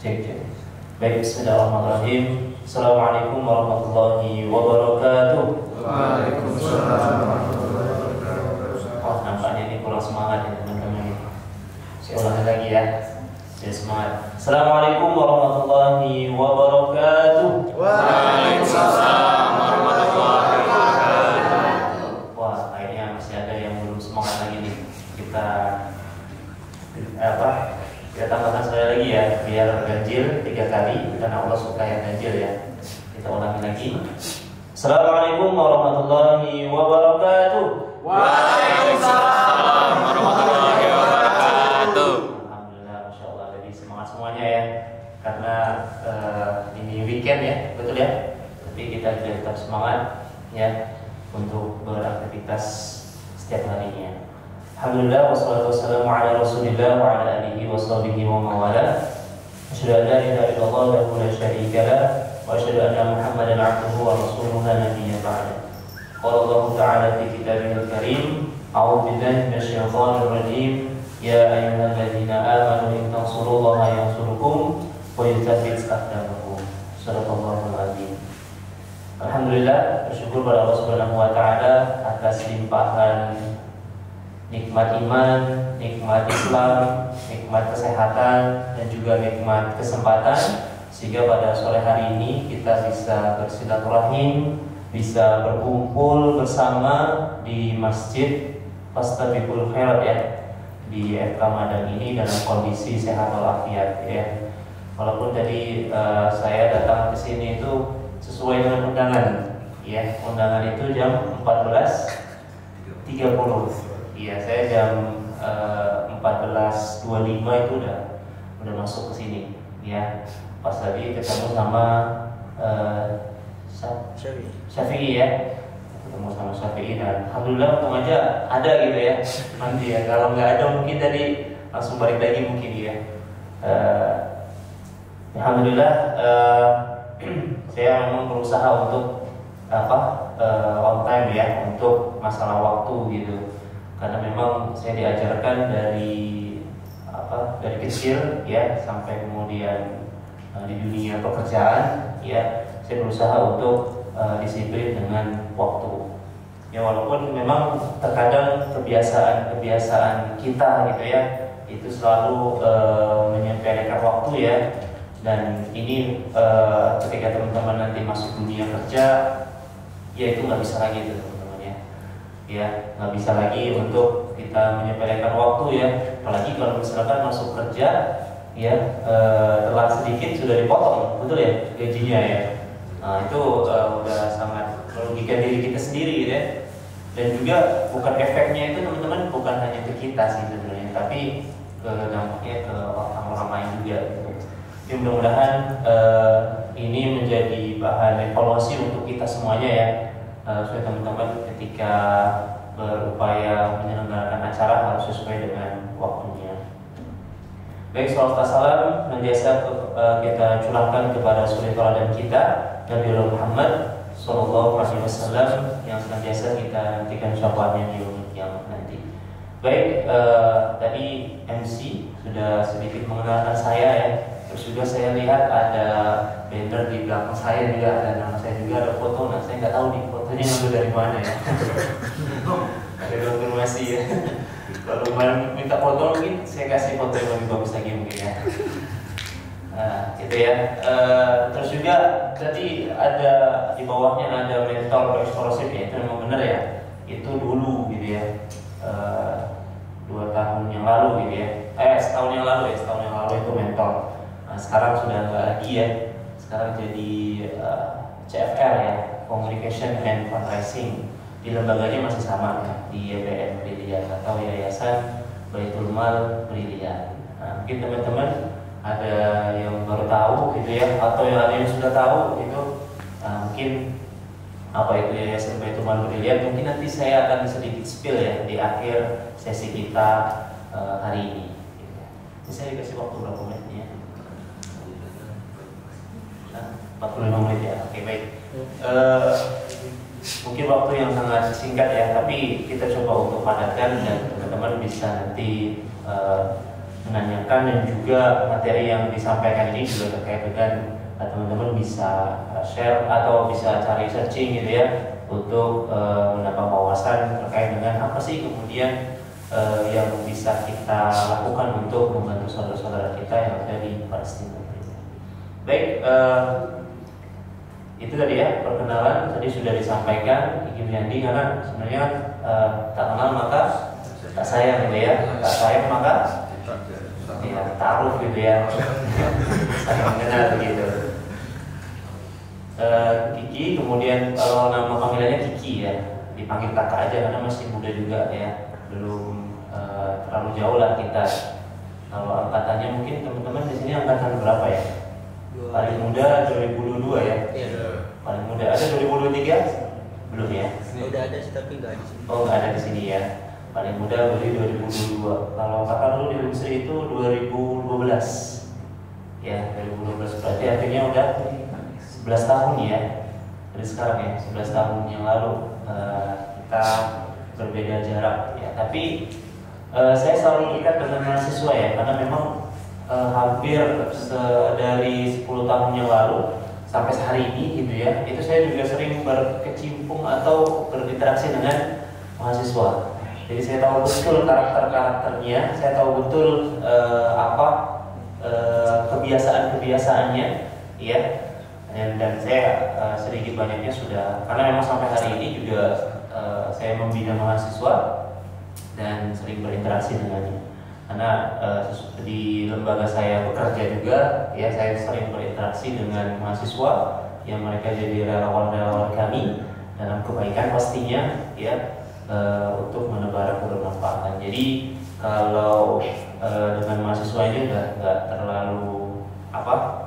Cek, cek. Baik, bismillahirrahmanirrahim. Assalamualaikum warahmatullahi wabarakatuh. Waalaikumsalam warahmatullahi wabarakatuh. Wah, nampaknya ini kurang semangat ya teman-teman. Saya ulangi lagi ya. Saya semangat. Assalamualaikum warahmatullahi wabarakatuh. Waalaikumsalam warahmatullahi wabarakatuh. Wah, kayaknya masih ada yang belum semangat lagi nih. Kita tambahkan sekali lagi ya, biar ganjil 3 kali karena Allah suka yang ganjil ya. Kita ulangi lagi. Assalamualaikum warahmatullahi wabarakatuh. Waalaikumsalam warahmatullahi wabarakatuh. Alhamdulillah, masya Allah. Jadi semangat semuanya ya, karena ini weekend ya, betul ya. Tapi kita juga tetap semangat ya untuk beraktivitas setiap harinya. Alhamdulillah, wassalatu wassalamu ala Rasulillah wa ala alihi wa sahbihi wa mawala. Asyhadu an la ilaha illallah wahdahu la syarika lah wa asyhadu anna Muhammadan abduhu wa rasuluhu la nabiyya ba'da. Qala Allah ta'ala fi kitabihil karim, a'udzu billahi minasyaitonir rajim. Ya ayyuhalladzina amanu in tansurullaha yansurkum wa yuthabbit aqdamakum. Shadaqallahul azim. Alhamdulillah, bersyukur pada Allah Subhanahu wa taala atas limpahan nikmat iman, nikmat Islam, nikmat kesehatan, dan juga nikmat kesempatan, sehingga pada sore hari ini kita bisa bersilaturahim, bisa berkumpul bersama di Masjid Fastabiqul Khairat ya, di FK Madang ini dalam kondisi sehat walafiat ya. Walaupun tadi saya datang ke sini itu sesuai dengan undangan ya, undangan itu jam 14.30. Iya, saya jam 14.25 itu udah masuk ke sini ya. Pas tadi ketemu sama Syafi'i ya, ketemu sama Syafi'i, dan alhamdulillah untung aja ada gitu ya nanti ya. Kalau nggak ada mungkin tadi langsung balik lagi mungkin ya. Alhamdulillah saya memang berusaha untuk on time ya, untuk masalah waktu gitu. Karena memang saya diajarkan dari kecil ya sampai kemudian di dunia pekerjaan ya, saya berusaha untuk disiplin dengan waktu ya. Walaupun memang terkadang kebiasaan kita gitu ya, itu selalu menyepelekan waktu ya. Dan ini ketika teman-teman nanti masuk dunia kerja ya, itu nggak bisa lagi tuh ya, nggak bisa lagi untuk kita menyepelekan waktu ya. Apalagi kalau misalkan masuk kerja ya, telat sedikit sudah dipotong, betul ya, gajinya ya. Nah itu udah sangat merugikan diri kita sendiri gitu ya. Dan juga bukan efeknya itu teman-teman, bukan hanya ke kita sih sebenarnya, tapi ke dampaknya ke orang-orang lain juga gitu. Jadi mudah-mudahan ini menjadi bahan evaluasi untuk kita semuanya ya, supaya teman-teman ketika berupaya menyelenggarakan acara harus sesuai dengan waktunya. Baik, salawat salam senantiasa kita curahkan kepada suri teladan kita Nabi Muhammad SAW yang senantiasa kita nantikan syafaatnya di yaumil qiyamah nanti. Baik, tadi MC sudah sedikit mengenalkan saya ya. Terus juga saya lihat ada banner di belakang saya juga, ada nama saya juga, ada foto. Nah saya nggak tahu nih fotonya ngambil dari mana ya. Ada konfirmasi ya. Kalau minta foto mungkin saya kasih foto yang lebih bagus lagi mungkin ya. Nah gitu ya. Terus juga tadi ada di bawahnya ada mental eksplosif ya, itu memang benar ya. Itu dulu gitu ya. 2 tahun yang lalu gitu ya. Setahun yang lalu itu mental. Nah, sekarang sudah nggak lagi ya. Sekarang jadi CFR ya, Communication and Fundraising. Di lembaganya masih sama ya, di YBN Briliant atau Yayasan Baitul Mal Briliant. Nah, mungkin teman-teman ada yang baru tahu gitu ya, atau yang ada yang sudah tahu gitu. Nah, mungkin apa itu Yayasan Baitul Mal Briliant, mungkin nanti saya akan sedikit spill ya di akhir sesi kita hari ini. Jadi saya dikasih waktu berapa menit ya? 45 menit ya, oke baik. Mungkin waktu yang sangat singkat ya, tapi kita coba untuk padatkan dan teman-teman bisa nanti menanyakan, dan juga materi yang disampaikan ini juga terkait dengan teman-teman bisa share atau bisa cari searching gitu ya untuk menambah wawasan terkait dengan apa sih kemudian yang bisa kita lakukan untuk membantu saudara-saudara kita yang ada di Palestina. Baik, itu tadi ya perkenalan tadi sudah disampaikan Iki Yandi, karena sebenarnya tak kenal maka tak sayang gitu ya, tak sayang maka ya taruh gitu ya, saling mengenal begitu. Kiki, kemudian kalau nama panggilannya Kiki ya, dipanggil kakak aja karena masih muda juga ya, belum terlalu jauh lah kita. Kalau angkatannya mungkin teman-teman di sini angkatan berapa ya? Paling muda 2022 ya? Iya. Paling muda ada 2023? Belum ya? Udah ada sih tapi nggak di sini. Oh nggak ada di sini ya. Paling muda berarti 2022. Kalau kakak dulu di Unsri itu 2012. Ya 2012 berarti artinya udah 11 tahun ya. Dari sekarang ya 11 tahun yang lalu kita berbeda jarak ya. Tapi saya selalu dekat dengan mahasiswa ya, karena memang hampir dari 10 tahun yang lalu sampai hari ini gitu ya, itu saya juga sering berkecimpung atau berinteraksi dengan mahasiswa. Jadi saya tahu betul karakternya, saya tahu betul apa kebiasaan-kebiasaannya, ya. Dan saya sedikit banyaknya sudah, karena memang sampai hari ini juga saya membina mahasiswa dan sering berinteraksi dengannya. Karena di lembaga saya bekerja juga, ya saya sering berinteraksi dengan mahasiswa yang mereka jadi relawan-relawan kami dalam kebaikan pastinya, ya untuk menebar kebermanfaatan. Jadi kalau dengan mahasiswa ini nggak terlalu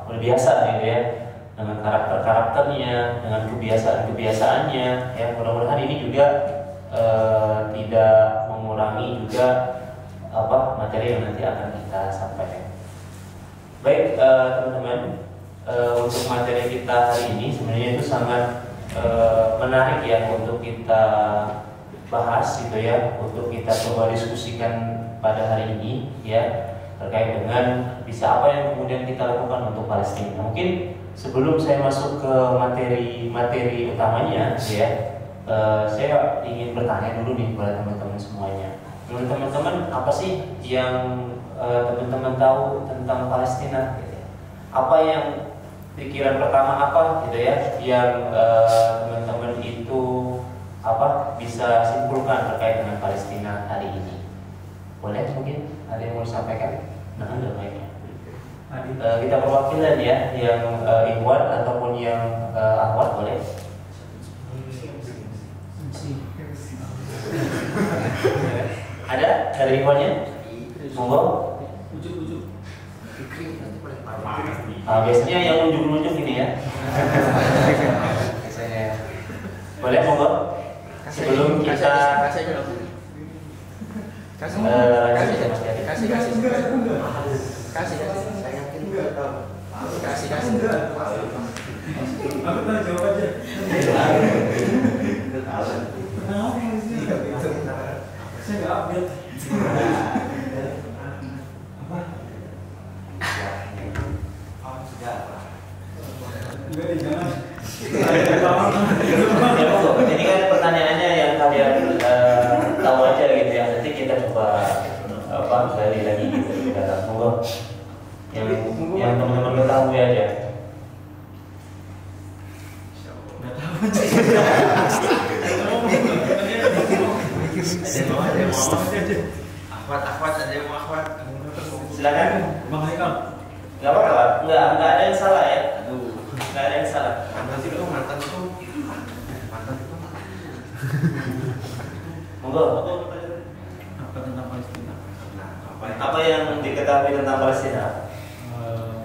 udah biasa gitu ya, dengan karakternya, dengan kebiasaan-kebiasaannya, ya mudah-mudahan ini juga tidak mengurangi juga materi yang nanti akan kita sampaikan. Baik teman-teman, untuk materi kita hari ini sebenarnya itu sangat menarik ya untuk kita bahas gitu ya, untuk kita coba diskusikan pada hari ini ya, terkait dengan bisa apa yang kemudian kita lakukan untuk Palestina. Mungkin sebelum saya masuk ke materi utamanya ya, saya ingin bertanya dulu nih kepada teman-teman semuanya. Teman-teman, apa sih yang teman-teman tahu tentang Palestina? Gitu ya? Apa yang pikiran pertama gitu ya, yang teman-teman itu bisa simpulkan terkait dengan Palestina hari ini? Boleh mungkin ada yang mau disampaikan? Nah, ada baiknya. Kita perwakilan ya, yang Ikhwan ataupun yang Ahwat boleh. Ada dari Ikhwannya? Monggo. Ujuk-ujuk. Biasanya yang unjuk-unjuk ini ya. Biasanya. Boleh monggo. Sebelum kita kasih Aku tanya jawab aja. Saya nggak update. Enggak, jangan. Ini kan pertanyaannya yang kalian tahu aja gitu ya. Nanti kita coba gali lagi gitu di dalam. Monggo. Yang teman-teman ketahui aja. Akhwat ada yang mau akhwat. Silakan. Bang Haikal. Nggak apa-apa. Nggak ada yang salah ya. Nggak ada yang salah. Mantan itu. Monggo. Apa tentang Palestina? Apa yang diketahui tentang Palestina?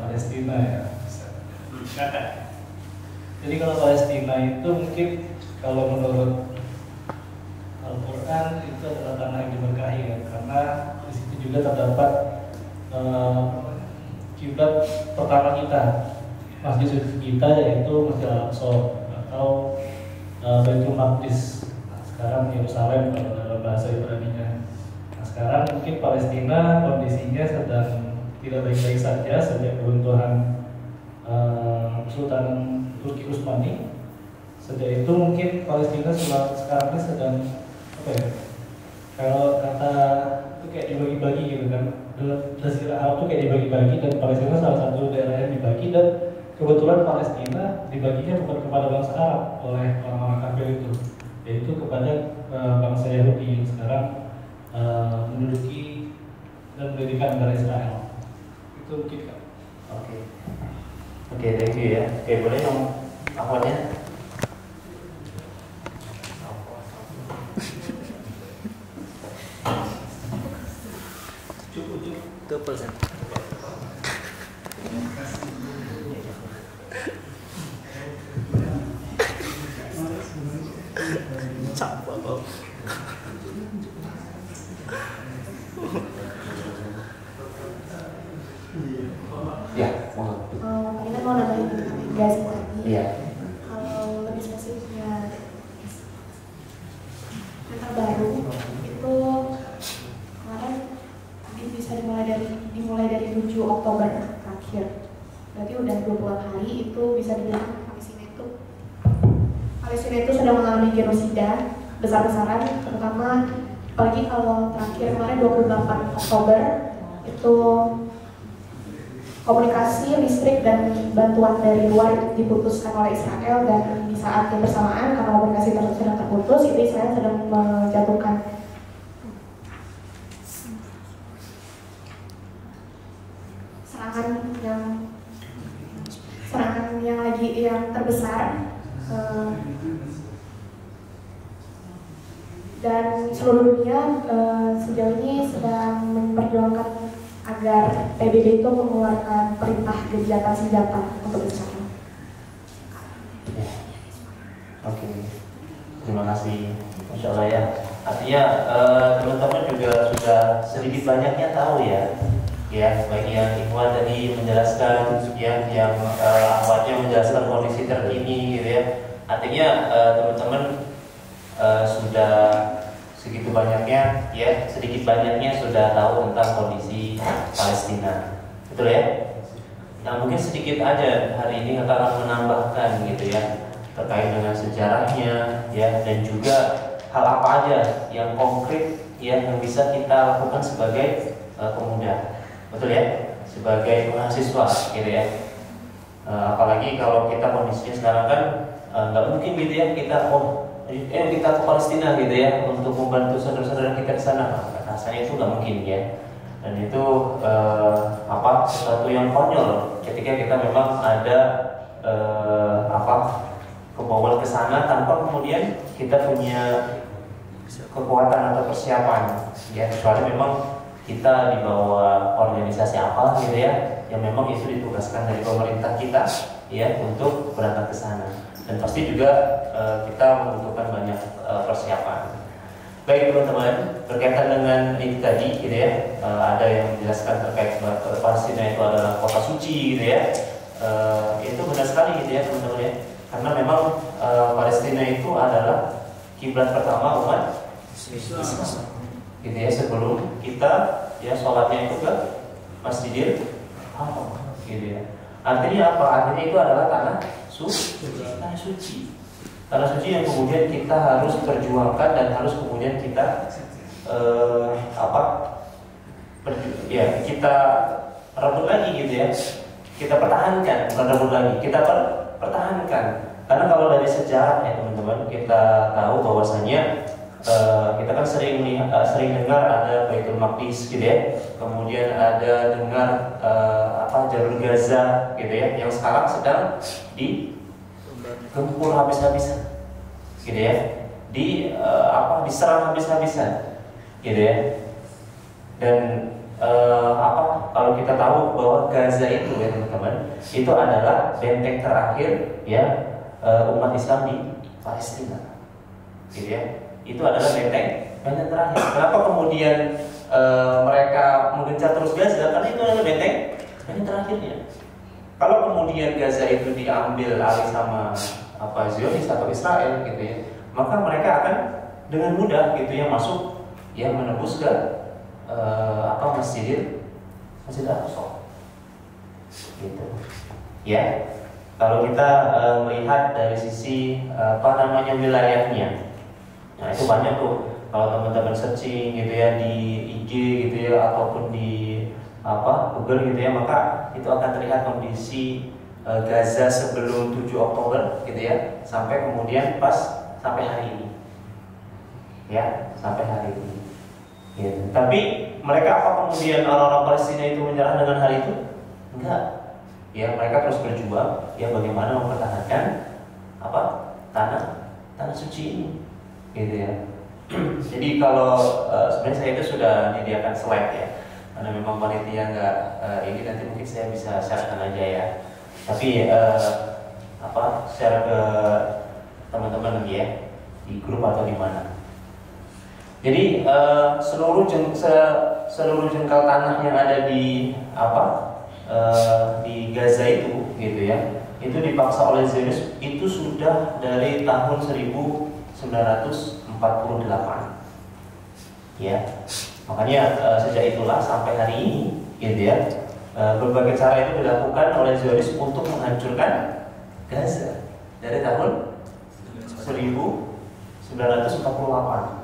Palestina ya. Jadi kalau Palestina itu mungkin kalau menurut Al-Quran itu adalah tanah yang diberkahi ya, karena di situ juga terdapat kiblat pertama kita, masjid suci kita, yaitu Masjid Al-Aqsa atau Baitul Maqdis, sekarang Yerusalem kalau dalam bahasa Ibrani-nya. Nah, sekarang mungkin Palestina kondisinya sedang tidak baik-baik saja sejak keruntuhan Sultan Turki Utsmani. Sejak itu mungkin Palestina sekarang ini sedang apa ya? Kalau kata itu kayak dibagi-bagi gitu kan. Jazirah Arab itu kayak dibagi-bagi dan Palestina salah satu daerah yang dibagi, dan kebetulan Palestina dibaginya bukan kepada bangsa Arab oleh orang-orang kafir itu, yaitu kepada bangsa Yahudi yang sekarang menduduki dan mendirikan negara Israel. Itu mungkin Kak. Oke, thank you ya. Oke, boleh dong akhwatnya. Ke persen. Capek bang. Ya, mohon. Kita mau nambahin gas tadi. Iya. Kalau lebih spesifiknya yang terbaru itu kemarin bisa dimulai dari 7 Oktober terakhir. Berarti udah 20 hari itu bisa dibilang Palestina itu sedang mengalami genosida besar-besaran, terutama apalagi kalau terakhir kemarin 28 Oktober itu komunikasi, listrik, dan bantuan dari luar diputuskan oleh Israel, dan di saat yang bersamaan karena komunikasi tersebut sedang terputus, itu Israel sedang menjatuhkan serangan yang terbesar, dan seluruh dunia sejauh ini sedang memperjuangkan agar PBB itu mengeluarkan perintah gencatan senjata untuk Israel. Oke, terima kasih. Masya Allah ya. Artinya teman-teman juga sudah sedikit banyaknya tahu ya, baik yang Ikhwan tadi menjelaskan, yang akhwatnya menjelaskan kondisi terkini, gitu ya. Artinya teman-teman sudah segitu banyaknya, ya sedikit banyaknya sudah tahu tentang kondisi Palestina, betul ya? Nah mungkin sedikit aja hari ini kita akan menambahkan gitu ya terkait dengan sejarahnya, ya, dan juga hal apa aja yang konkret ya yang bisa kita lakukan sebagai pemuda, betul ya? Sebagai mahasiswa, gitu ya. Apalagi kalau kita kondisinya sekarang kan nggak mungkin gitu ya kita kita ke Palestina gitu ya untuk membantu saudara-saudara kita di sana. Rasanya itu nggak mungkin ya. Dan itu sesuatu yang konyol ketika kita memang ada kebawal ke sana tanpa kemudian kita punya kekuatan atau persiapan ya, kecuali memang kita di bawah organisasi apa gitu ya yang memang itu ditugaskan dari pemerintah kita ya untuk berangkat ke sana. Dan pasti juga kita membutuhkan banyak persiapan. Baik teman-teman, berkaitan dengan ini tadi gitu ya, ada yang menjelaskan terkait Palestina itu adalah kota suci gitu ya. Itu benar sekali gitu ya teman-teman ya. Karena memang Palestina itu adalah kiblat pertama umat Islam. Gitu ya, sebelum kita ya sholatnya itu ke Masjidil Haram gitu ya. Artinya apa? Artinya itu adalah tanah suci. Tanah suci yang kemudian kita harus perjuangkan dan harus kemudian kita kita rebut lagi gitu ya. Kita pertahankan, bukan rebut lagi, kita pertahankan. Karena kalau dari sejarah ya teman-teman, kita tahu bahwasanya kita kan sering dengar ada Baitul Maqdis gitu ya. Kemudian ada dengar Jalur Gaza gitu ya, yang sekarang sedang digempur habis-habisan gitu ya. Diserang habis-habisan gitu ya. Dan kalau kita tahu bahwa Gaza itu ya teman-teman, itu adalah benteng terakhir ya umat Islam di Palestina gitu ya. Itu adalah benteng terakhir. Kenapa kemudian mereka menggencar terus Gaza? Karena itu adalah benteng terakhirnya. Kalau kemudian Gaza itu diambil alih sama Zionis atau Israel gitu ya, maka mereka akan dengan mudah gitu ya masuk ya menembus ke Masjid Aqsa. Gitu. Ya. Kalau kita melihat dari sisi wilayahnya, nah itu banyak tuh. Kalau teman-teman searching gitu ya di IG gitu ya ataupun di Google gitu ya, maka itu akan terlihat kondisi Gaza sebelum 7 Oktober gitu ya, sampai kemudian sampai hari ini. Ya, sampai hari ini. Gitu. Tapi mereka apa kemudian orang-orang Palestina itu menyerah dengan hal itu? Enggak. Ya, mereka terus berjuang ya bagaimana mempertahankan tanah suci ini. Gitu ya. Jadi kalau sebenarnya saya itu sudah menyediakan slide ya, karena memang panitia nggak ini, nanti mungkin saya bisa sharekan aja ya. Tapi share ke teman-teman lagi ya di grup atau di mana. Jadi seluruh jengkal tanah yang ada di di Gaza itu gitu ya, itu dipaksa oleh Zionis itu sudah dari tahun 1948 ya. Makanya sejak itulah sampai hari ini gitu ya, berbagai cara itu dilakukan oleh Zionis untuk menghancurkan Gaza dari tahun 1948.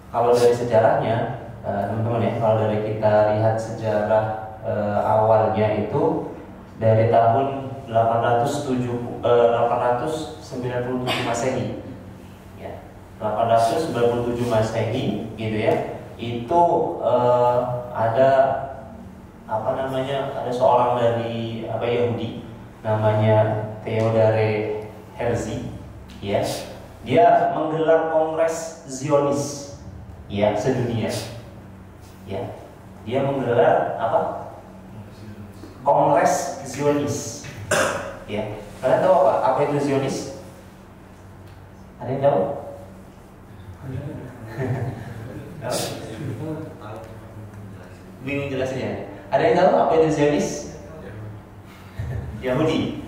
Kalau dari sejarahnya teman-teman ya, kalau dari kita lihat sejarah awalnya itu dari tahun 897 Masehi. 897 Masehi gitu ya, itu ada ada seorang dari Yahudi namanya Theodore Herzl ya, dia menggelar kongres Zionis ya sedunia ya, dia menggelar kongres Zionis ya. Kalian tahu apa itu Zionis? Ada yang tahu? Bingung jelasnya. Ada yang tahu apa itu Zionis? Yahudi.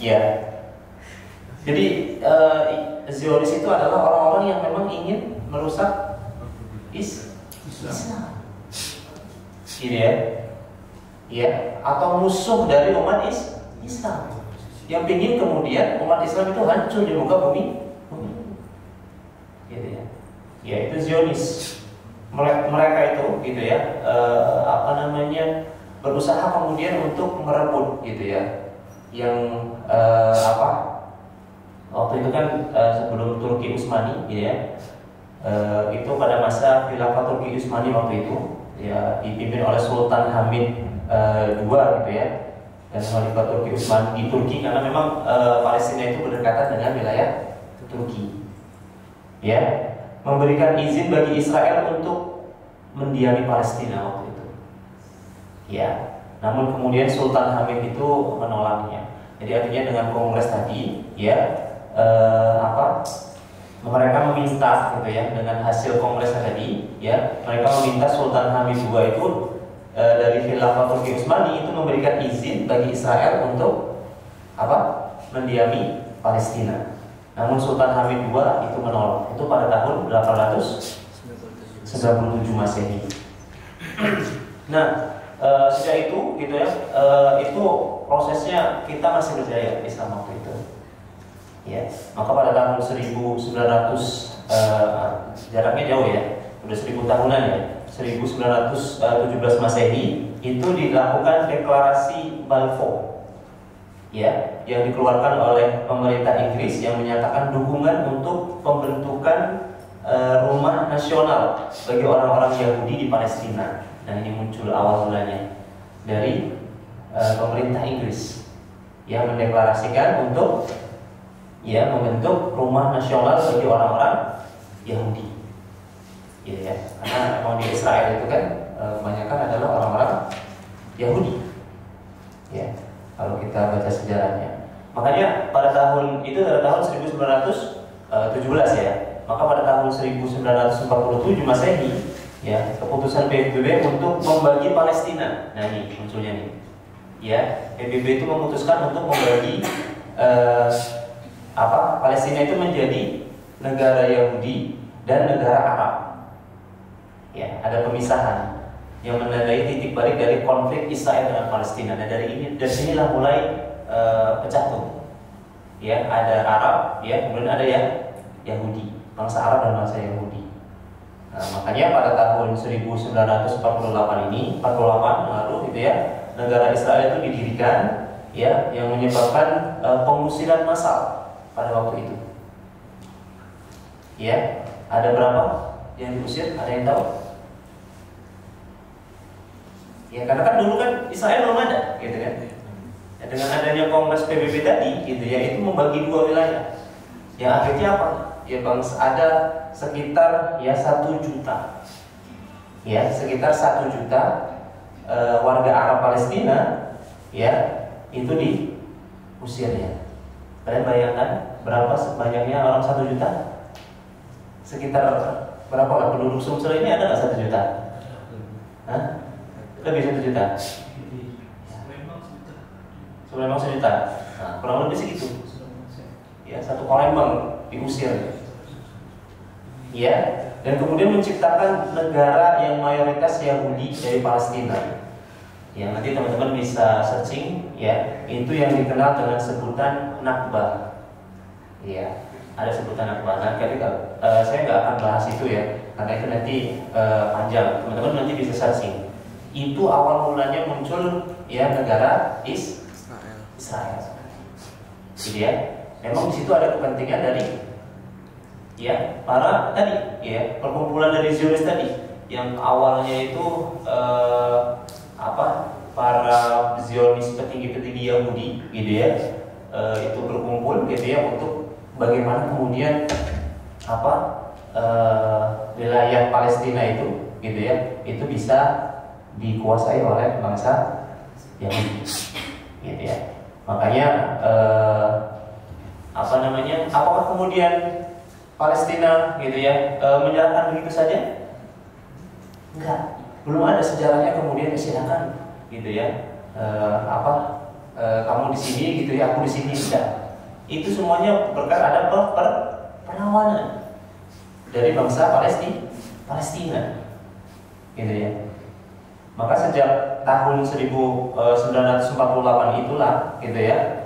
Ya. Jadi Zionis itu adalah orang-orang yang memang ingin merusak Islam. Gitu ya. Ya, atau musuh dari umat Islam. Yang ingin kemudian umat Islam itu hancur di muka bumi. Gitu ya. Ya, itu Zionis. Mereka itu gitu ya, berusaha kemudian untuk merebut gitu ya, yang waktu itu kan sebelum Turki Utsmani gitu ya, itu pada masa khilafah Turki Utsmani waktu itu ya, dipimpin oleh Sultan Hamid II gitu ya, dan Khalifah Turki Utsmani di Turki, karena memang Palestina itu berdekatan dengan wilayah Turki ya, memberikan izin bagi Israel untuk mendiami Palestina waktu itu. Ya, namun kemudian Sultan Hamid itu menolaknya. Jadi artinya dengan kongres tadi, ya, mereka meminta gitu ya, dengan hasil kongres tadi, ya, mereka meminta Sultan Hamid II itu dari khilafah Turki Utsmani itu memberikan izin bagi Israel untuk mendiami Palestina. Namun Sultan Hamid II itu menolak. Itu pada tahun 897 Masehi. Nah, sejak itu gitu ya, itu prosesnya kita masih berjaya Islam waktu itu. Ya, maka pada tahun 1900 jaraknya jauh ya, udah 1000 tahunan ya, 1917 Masehi itu dilakukan deklarasi Balfour. Ya, yang dikeluarkan oleh pemerintah Inggris yang menyatakan dukungan untuk pembentukan rumah nasional bagi orang-orang Yahudi di Palestina. Nah, ini muncul awal mulanya dari pemerintah Inggris yang mendeklarasikan untuk ya membentuk rumah nasional bagi orang-orang Yahudi. Ya, karena memang di Israel itu kan kebanyakan adalah orang-orang Yahudi. Ya. Kalau kita baca sejarahnya, makanya pada tahun itu adalah tahun 1917 ya. Maka pada tahun 1947 Masehi, ya, keputusan PBB untuk membagi Palestina. Nah ini munculnya nih, ya, PBB itu memutuskan untuk membagi Palestina itu menjadi negara Yahudi dan negara Arab. Ya, ada pemisahan. yang menandai titik balik dari konflik Israel dengan Palestina. Dan dari sinilah mulai pecah tuh. Ya, ada Arab, ya, kemudian ada yang Yahudi, bangsa Arab dan bangsa Yahudi. Nah, makanya pada tahun 1948 ini, 48 lalu gitu ya, negara Israel itu didirikan, ya, yang menyebabkan pengusiran massal pada waktu itu. Ya, ada berapa yang diusir? Ada yang tahu? Ya, karena kan dulu kan Israel belum ada, gitu kan. Ya, dengan adanya Kongres PBB tadi, gitu ya, itu membagi dua wilayah. Yang akhirnya apa? Ya, bangsa ada sekitar ya 1 juta, ya sekitar 1 juta warga Arab Palestina, ya itu diusir ya. Kalian bayangkan berapa banyaknya orang 1 juta? Sekitar berapa lah penduduk Sumsel ini, ada nggak 1 juta? Hah? Lebih 1 juta? Palembang 1 juta. Nah, kurang lebih segitu. Ya, 1 Palembang diusir. Ya, dan kemudian menciptakan negara yang mayoritas Yahudi dari Palestina. Ya, nanti teman-teman bisa searching, ya, itu yang dikenal dengan sebutan Nakba. Ya, ada sebutan Nakba. Nah, saya nggak akan bahas itu ya, karena itu nanti panjang. Teman-teman nanti bisa searching. Itu awal mulanya muncul ya negara Israel. Jadi ya, memang di situ ada kepentingan dari ya para tadi ya perkumpulan dari Zionis tadi yang awalnya itu para Zionis petinggi-petinggi Yahudi gitu ya, itu berkumpul gitu ya untuk bagaimana kemudian wilayah Palestina itu gitu ya, itu bisa dikuasai oleh bangsa Yahudi gitu ya. Makanya apakah kemudian Palestina gitu ya menyerahkan begitu saja? Enggak, belum ada sejarahnya kemudian silakan gitu ya, kamu di sini gitu ya, aku di sini, tidak. Itu semuanya berkat ada perlawanan dari bangsa Palestina gitu ya. Maka sejak tahun 1948 itulah gitu ya,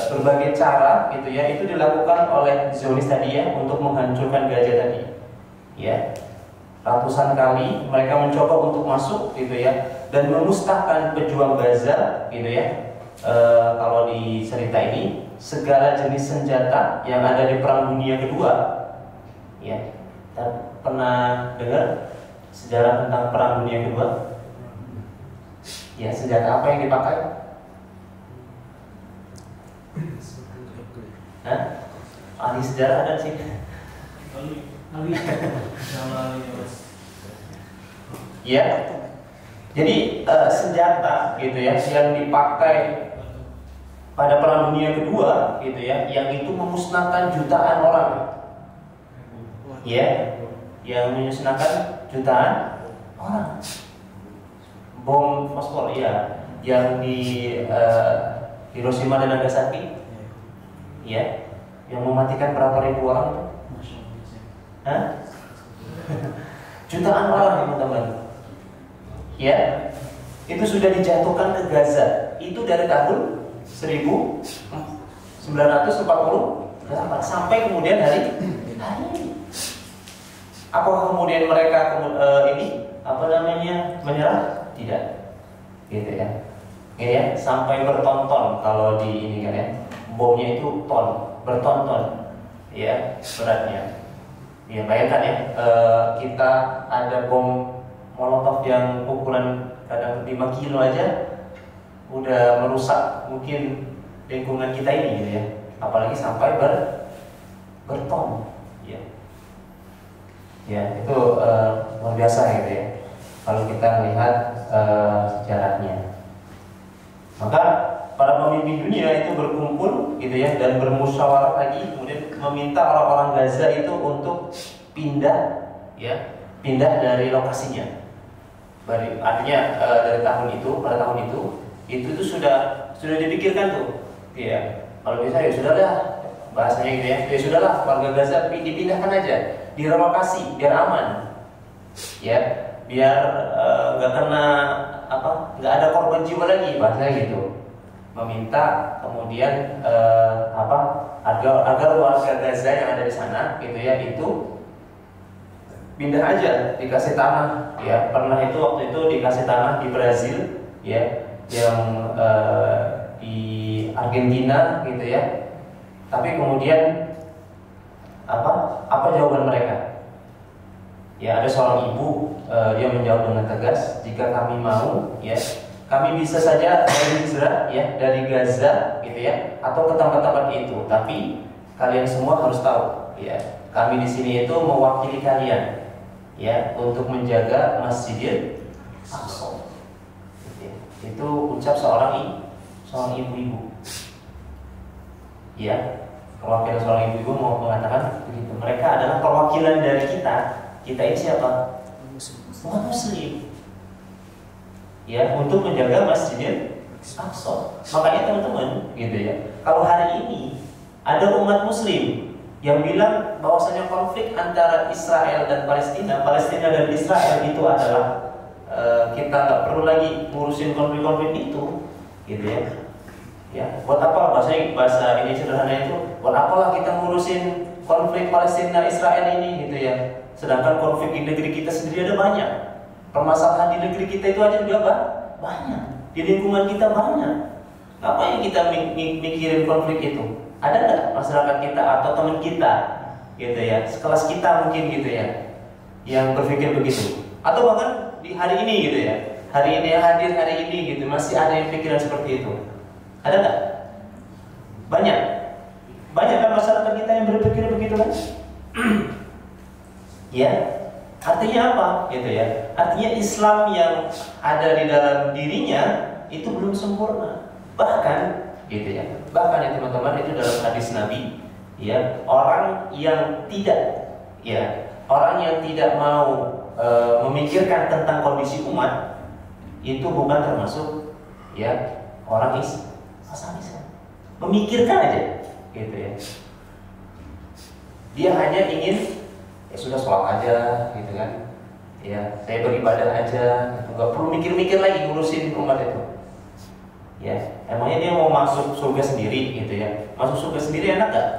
berbagai cara gitu ya itu dilakukan oleh Zionis tadi ya untuk menghancurkan Gaza tadi ya. Ratusan kali mereka mencoba untuk masuk gitu ya dan memusnahkan pejuang Gaza gitu ya. Kalau di cerita ini segala jenis senjata yang ada di Perang Dunia Kedua ya. Kita pernah dengar sejarah tentang Perang Dunia Kedua? Ya, senjata apa yang dipakai? Hah? Ahli sejarah ada sih. Ya. Jadi senjata gitu ya yang dipakai pada Perang Dunia Kedua gitu ya, yang itu memusnahkan jutaan orang. Ya, yang memusnahkan jutaan orang. Bom fosfor ya, yang di Hiroshima dan Nagasaki. Ya, yang mematikan berapa ribu orang? Hah? Jutaan orang teman-teman. Ya, itu sudah dijatuhkan ke Gaza. Itu dari tahun 1948 sampai kemudian hari ini. Apakah kemudian mereka menyerah? Tidak, gitu ya. Ya, sampai bertonton kalau di ini kan ya, bomnya itu bertonton, ya beratnya. Ya bayangkan ya, kita ada bom molotov yang ukuran kadang 5 kilo aja udah merusak mungkin lingkungan kita ini gitu ya, apalagi sampai berton, ya. Ya itu luar biasa gitu ya kalau kita lihat sejarahnya. Maka para pemimpin dunia itu berkumpul gitu ya dan bermusyawarah lagi, kemudian meminta orang-orang Gaza itu untuk pindah dari lokasinya. Artinya dari pada tahun itu sudah dipikirkan tuh, ya. Kalau bisa ya sudahlah, bahasanya gitu ya. Ya sudahlah, warga Gaza dipindahkan aja, direlokasi biar aman. Ya. biar nggak kena nggak ada korban jiwa lagi, bahasanya gitu. Meminta kemudian agar warga Gaza yang ada di sana gitu ya, itu pindah aja, dikasih tanah ya. Pernah itu waktu itu dikasih tanah di Brazil ya, yang di Argentina gitu ya. Tapi kemudian apa jawaban mereka? Ya, ada seorang ibu dia menjawab dengan tegas, jika kami mau ya, kami bisa saja berhijrah ya dari Gaza gitu ya, atau ke tempat-tempat itu. Tapi kalian semua harus tahu ya, kami di sini itu mewakili kalian ya untuk menjaga Masjidil Aqsa. Itu ucap seorang ibu-ibu. Ya, perwakilan seorang ibu-ibu mau mengatakan begitu. Mereka adalah perwakilan dari kita. Kita ini siapa? Umat Muslim. Ya, untuk menjaga Masjidil Aqsa. Makanya teman-teman, gitu ya. Kalau hari ini ada umat Muslim yang bilang bahwasanya konflik antara Israel dan Palestina dan Israel itu adalah kita nggak perlu lagi ngurusin konflik-konflik itu, gitu ya. Ya, buat apa bahasa ini sederhana itu? Buat apalah kita ngurusin konflik Palestina Israel ini, gitu ya. Sedangkan konflik di negeri kita sendiri ada banyak. Permasalahan di negeri kita itu aja juga banyak. Di lingkungan kita banyak. Ngapain kita mikirin konflik itu? Ada nggak masyarakat kita atau teman kita, gitu ya, sekelas kita mungkin gitu ya, yang berpikir begitu? Atau bahkan di hari ini gitu ya, hari ini yang hadir hari ini gitu, masih ada yang pikiran seperti itu? Ada nggak? Banyak kan masyarakat kita yang berpikir begitu kan? Ya, artinya apa? Gitu ya. Artinya Islam yang ada di dalam dirinya itu belum sempurna. Bahkan gitu ya. Bahkan ya teman-teman, itu dalam hadis Nabi ya, orang yang tidak mau memikirkan tentang kondisi umat itu bukan termasuk ya orang Islam. Memikirkan aja gitu ya. Dia hanya ingin ya sudah sholat aja gitu kan. Ya, saya beribadah aja gitu. Gak perlu mikir-mikir lagi ngurusin umat itu. Ya, emangnya dia mau masuk surga sendiri gitu ya? Masuk surga sendiri enak gak?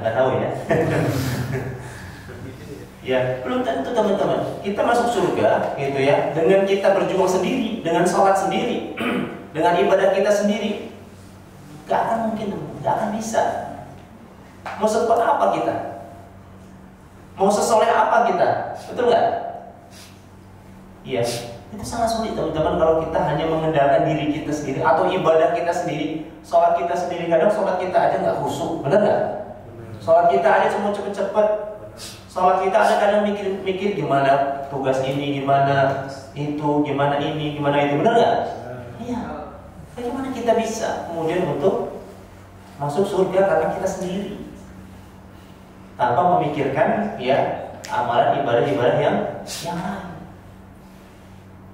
Nggak tahu ya. Ya, belum tentu teman-teman. Kita masuk surga gitu ya, dengan kita berjuang sendiri, dengan sholat sendiri, dengan ibadah kita sendiri. Gak akan mungkin, gak akan bisa. Mau sekuat apa kita? Mau sesoleh apa kita? Betul nggak? Iya. Itu sangat sulit teman-teman kalau kita hanya mengandalkan diri kita sendiri atau ibadah kita sendiri, sholat kita sendiri. Kadang sholat kita aja nggak khusyuk, benar nggak? Sholat kita aja cuma cepet-cepet. Sholat kita aja kadang mikir gimana tugas ini, gimana itu, gimana ini, gimana itu, benar nggak? Iya. Bagaimana kita bisa kemudian untuk masuk surga karena kita sendiri, tanpa memikirkan ya amalan ibadah-ibadah yang lain.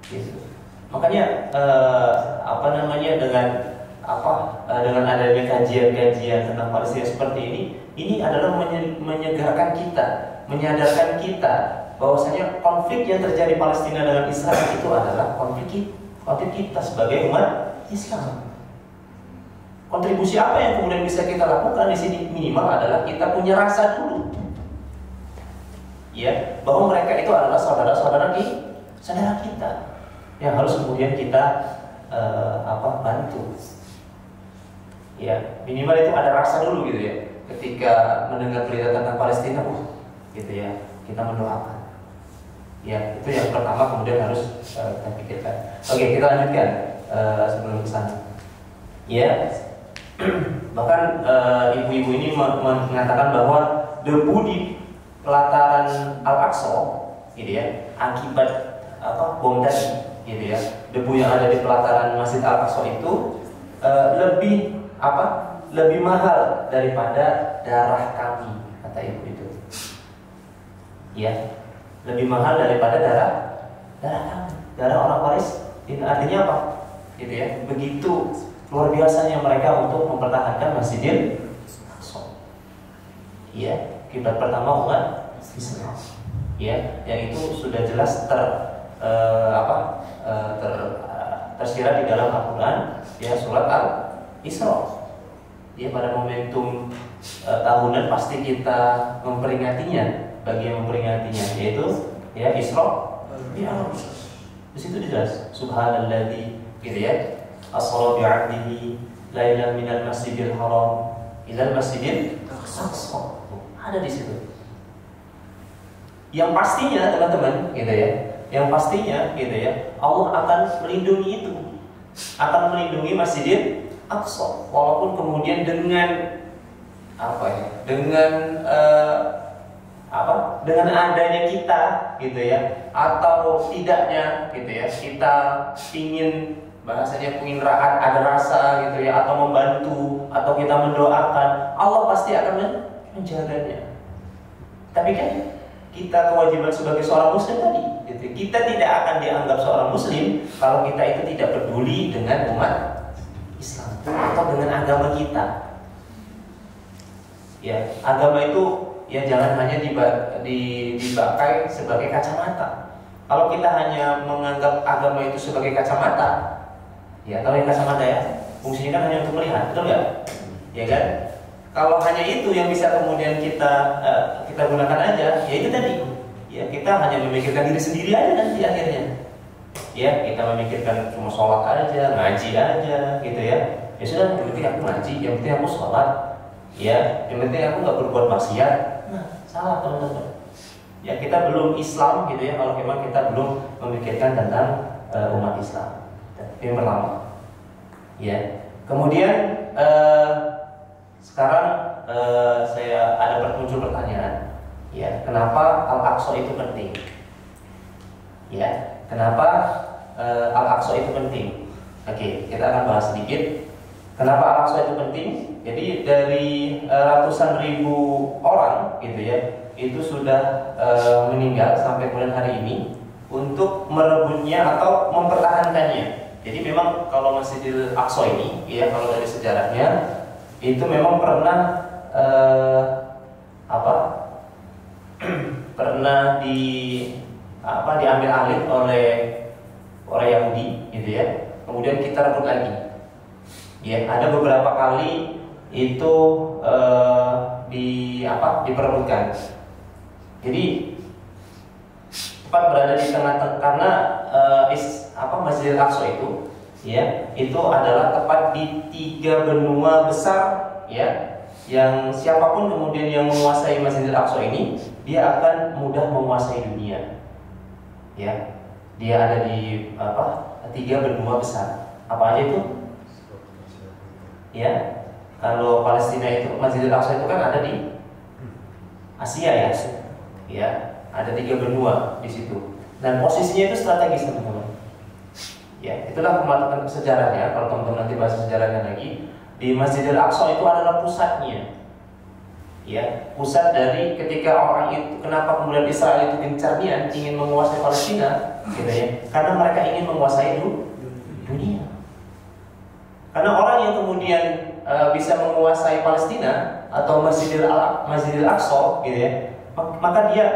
Gitu. Makanya dengan adanya kajian-kajian tentang Palestina seperti ini adalah menyegarkan kita, menyadarkan kita bahwasanya konflik yang terjadi Palestina dengan Israel itu adalah konflik kita sebagai umat Islam. Kontribusi apa yang kemudian bisa kita lakukan di sini? Minimal adalah kita punya rasa dulu, ya, bahwa mereka itu adalah saudara-saudara kita yang harus kemudian kita bantu. Ya, minimal itu ada rasa dulu gitu ya. Ketika mendengar berita tentang Palestina, gitu ya, kita mendoakan. Ya, itu yang pertama kemudian harus kita pikirkan. Oke, kita lanjutkan sebelum ke sana. Ya, bahkan ibu-ibu ini mengatakan bahwa debu di pelataran Al-Aqsa, gitu ya, akibat bom tadi, gitu ya, debu yang ada di pelataran Masjid Al-Aqsa itu lebih mahal daripada darah kami, kata ibu itu. Ya, lebih mahal daripada darah kami, darah orang Palestina. Artinya apa? Gitu ya, begitu luar biasanya mereka untuk mempertahankan Masjidil Aqsa. Ya, kiblat pertama umat Islam. ya, yang itu sudah jelas tersirat di dalam Al-Quran, ya, surat Al-Isra. Ya, pada momentum tahunan pasti kita memperingatinya, bagi yang memperingatinya, yaitu ya Isra. Ya, di situ jelas Subhanalladzi, gitu ya, asra bi'abdihi lailan minal masjidil haram ilal masjidil aqsa. Ada di situ. Yang pastinya teman-teman, gitu ya, yang pastinya, gitu ya, Allah akan melindungi itu, akan melindungi Masjidil Aqsa, walaupun kemudian dengan dengan adanya kita, gitu ya, atau tidaknya, gitu ya, kita ingin, bahasanya ingin ada rasa, gitu ya, atau membantu, atau kita mendoakan, Allah pasti akan menjaganya. Tapi kan kita kewajiban sebagai seorang muslim tadi, gitu. Kita tidak akan dianggap seorang muslim kalau kita itu tidak peduli dengan umat Islam atau dengan agama kita. Ya, agama itu ya jangan hanya dipakai sebagai kacamata. Kalau kita hanya menganggap agama itu sebagai kacamata, ya, kalau yang kacamata ya, fungsinya kan hanya untuk melihat, betul nggak? Ya kan? Kalau hanya itu yang bisa kemudian kita gunakan aja, ya itu tadi, ya kita hanya memikirkan diri sendiri aja nanti akhirnya. Ya, kita memikirkan cuma sholat aja, ngaji aja, gitu ya. Ya sudah, yang penting aku ngaji, yang penting aku sholat, ya, yang penting aku nggak berbuat maksiat. Nah, salah teman-teman. Ya, kita belum Islam, gitu ya, kalau memang kita belum memikirkan tentang umat Islam. Yang pertama, ya. Kemudian sekarang saya ada muncul pertanyaan, ya, kenapa Al-Aqsa itu penting? Ya, kenapa Al-Aqsa itu penting? Oke, kita akan bahas sedikit kenapa Al-Aqsa itu penting. Jadi dari ratusan ribu orang, gitu ya, itu sudah meninggal sampai kemudian hari ini untuk merebutnya atau mempertahankannya. Jadi memang kalau Masjidil Aqsa ini, ya, kalau dari sejarahnya itu memang pernah pernah diambil alih oleh Yahudi, gitu ya. Kemudian kita rebut lagi. Ya, ada beberapa kali itu diperebutkan. Jadi tepat berada di tengah-tengah karena Masjidil Aqsa itu, ya, itu adalah tepat di 3 benua besar, ya, yang siapapun kemudian yang menguasai Masjidil Aqsa ini, dia akan mudah menguasai dunia. Ya, dia ada di 3 benua besar. Apa aja itu? Ya, kalau Palestina itu, Masjidil Aqsa itu kan ada di Asia, ya. Ya, ada 3 benua di situ. Dan posisinya itu strategis, teman-teman. Ya, itulah pematakan sejarahnya. Kalau teman-teman nanti bahas sejarahnya lagi, di Masjidil Aqsa itu adalah pusatnya. Ya, pusat dari ketika orang itu, kenapa kemudian Israel itu gencar ingin menguasai Palestina, gitu ya? Karena mereka ingin menguasai dunia. Karena orang yang kemudian bisa menguasai Palestina atau Masjidil Aqsa, gitu ya, maka dia,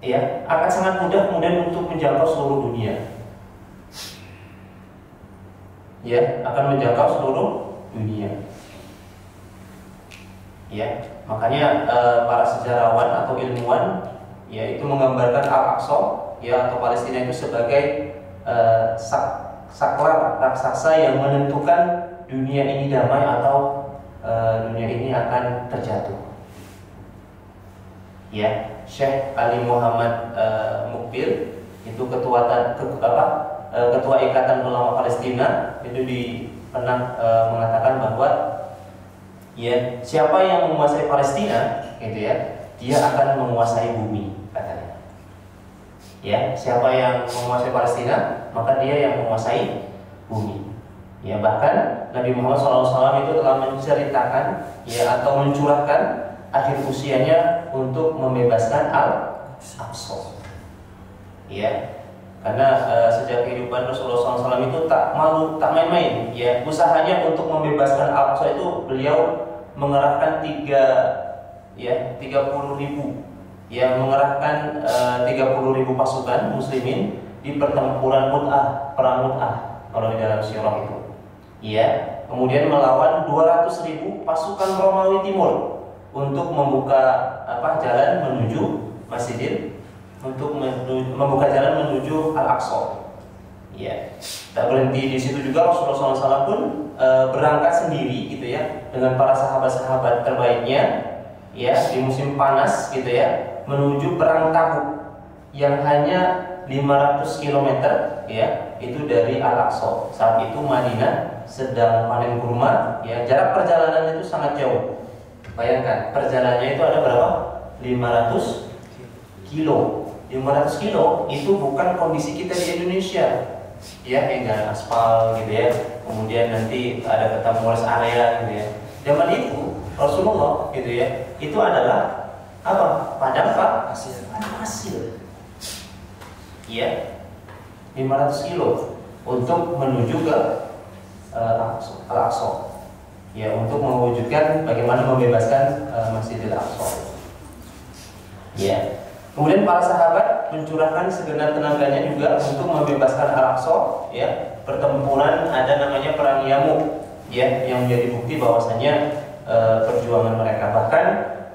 ya, akan sangat mudah kemudian untuk menjangkau seluruh dunia. Ya, akan menjangkau seluruh dunia. Ya, makanya para sejarawan atau ilmuwan, ya, itu menggambarkan Al-Aqsa, ya, atau Palestina itu sebagai saklar raksasa yang menentukan dunia ini damai atau dunia ini akan terjatuh. Ya, Syekh Ali Muhammad Mukbil itu ketua Ikatan Ulama Palestina itu pernah mengatakan bahwa, ya, siapa yang menguasai Palestina, gitu ya, dia akan menguasai bumi, katanya. Ya, siapa yang menguasai Palestina, maka dia yang menguasai bumi. Ya, bahkan Nabi Muhammad SAW itu telah menceritakan, ya, atau mencurahkan akhir usianya untuk membebaskan Al-Aqsa. Ya, karena sejak kehidupan Rasulullah SAW itu tak main-main, ya, usahanya untuk membebaskan Al-Aqsa itu beliau mengerahkan 30.000 yang mengerahkan 30.000 pasukan muslimin di pertempuran Mut'ah, perang Mut'ah kalau di dalam sirah itu. Ya, kemudian melawan 200.000 pasukan Romawi Timur untuk membuka jalan menuju membuka jalan menuju Al-Aqsa. Ya, tak berhenti di situ juga, Rasulullah SAW pun berangkat sendiri gitu ya dengan para sahabat-sahabat terbaiknya ya di musim panas gitu ya menuju perang Tabuk yang hanya 500 km ya itu dari Al-Aqsa. Saat itu Madinah sedang panen kurma ya, jarak perjalanan itu sangat jauh. Bayangkan perjalanannya itu ada berapa? 500 kilo. 500 kilo itu bukan kondisi kita di Indonesia ya, enggak aspal gitu ya, kemudian nanti ada ketemu rest area gitu ya. Zaman itu Rasulullah gitu ya, itu adalah apa? Padang pasir. Ya, 500 kilo untuk menuju ke Al-Aqsa. Ya, untuk mewujudkan bagaimana membebaskan Masjidil Aqsa. Ya. Kemudian para sahabat mencurahkan segenap tenaganya juga untuk membebaskan Al-Aqsa. Ya, pertempuran ada namanya perang Yamuk. Ya, yang menjadi bukti bahwasanya perjuangan mereka. Bahkan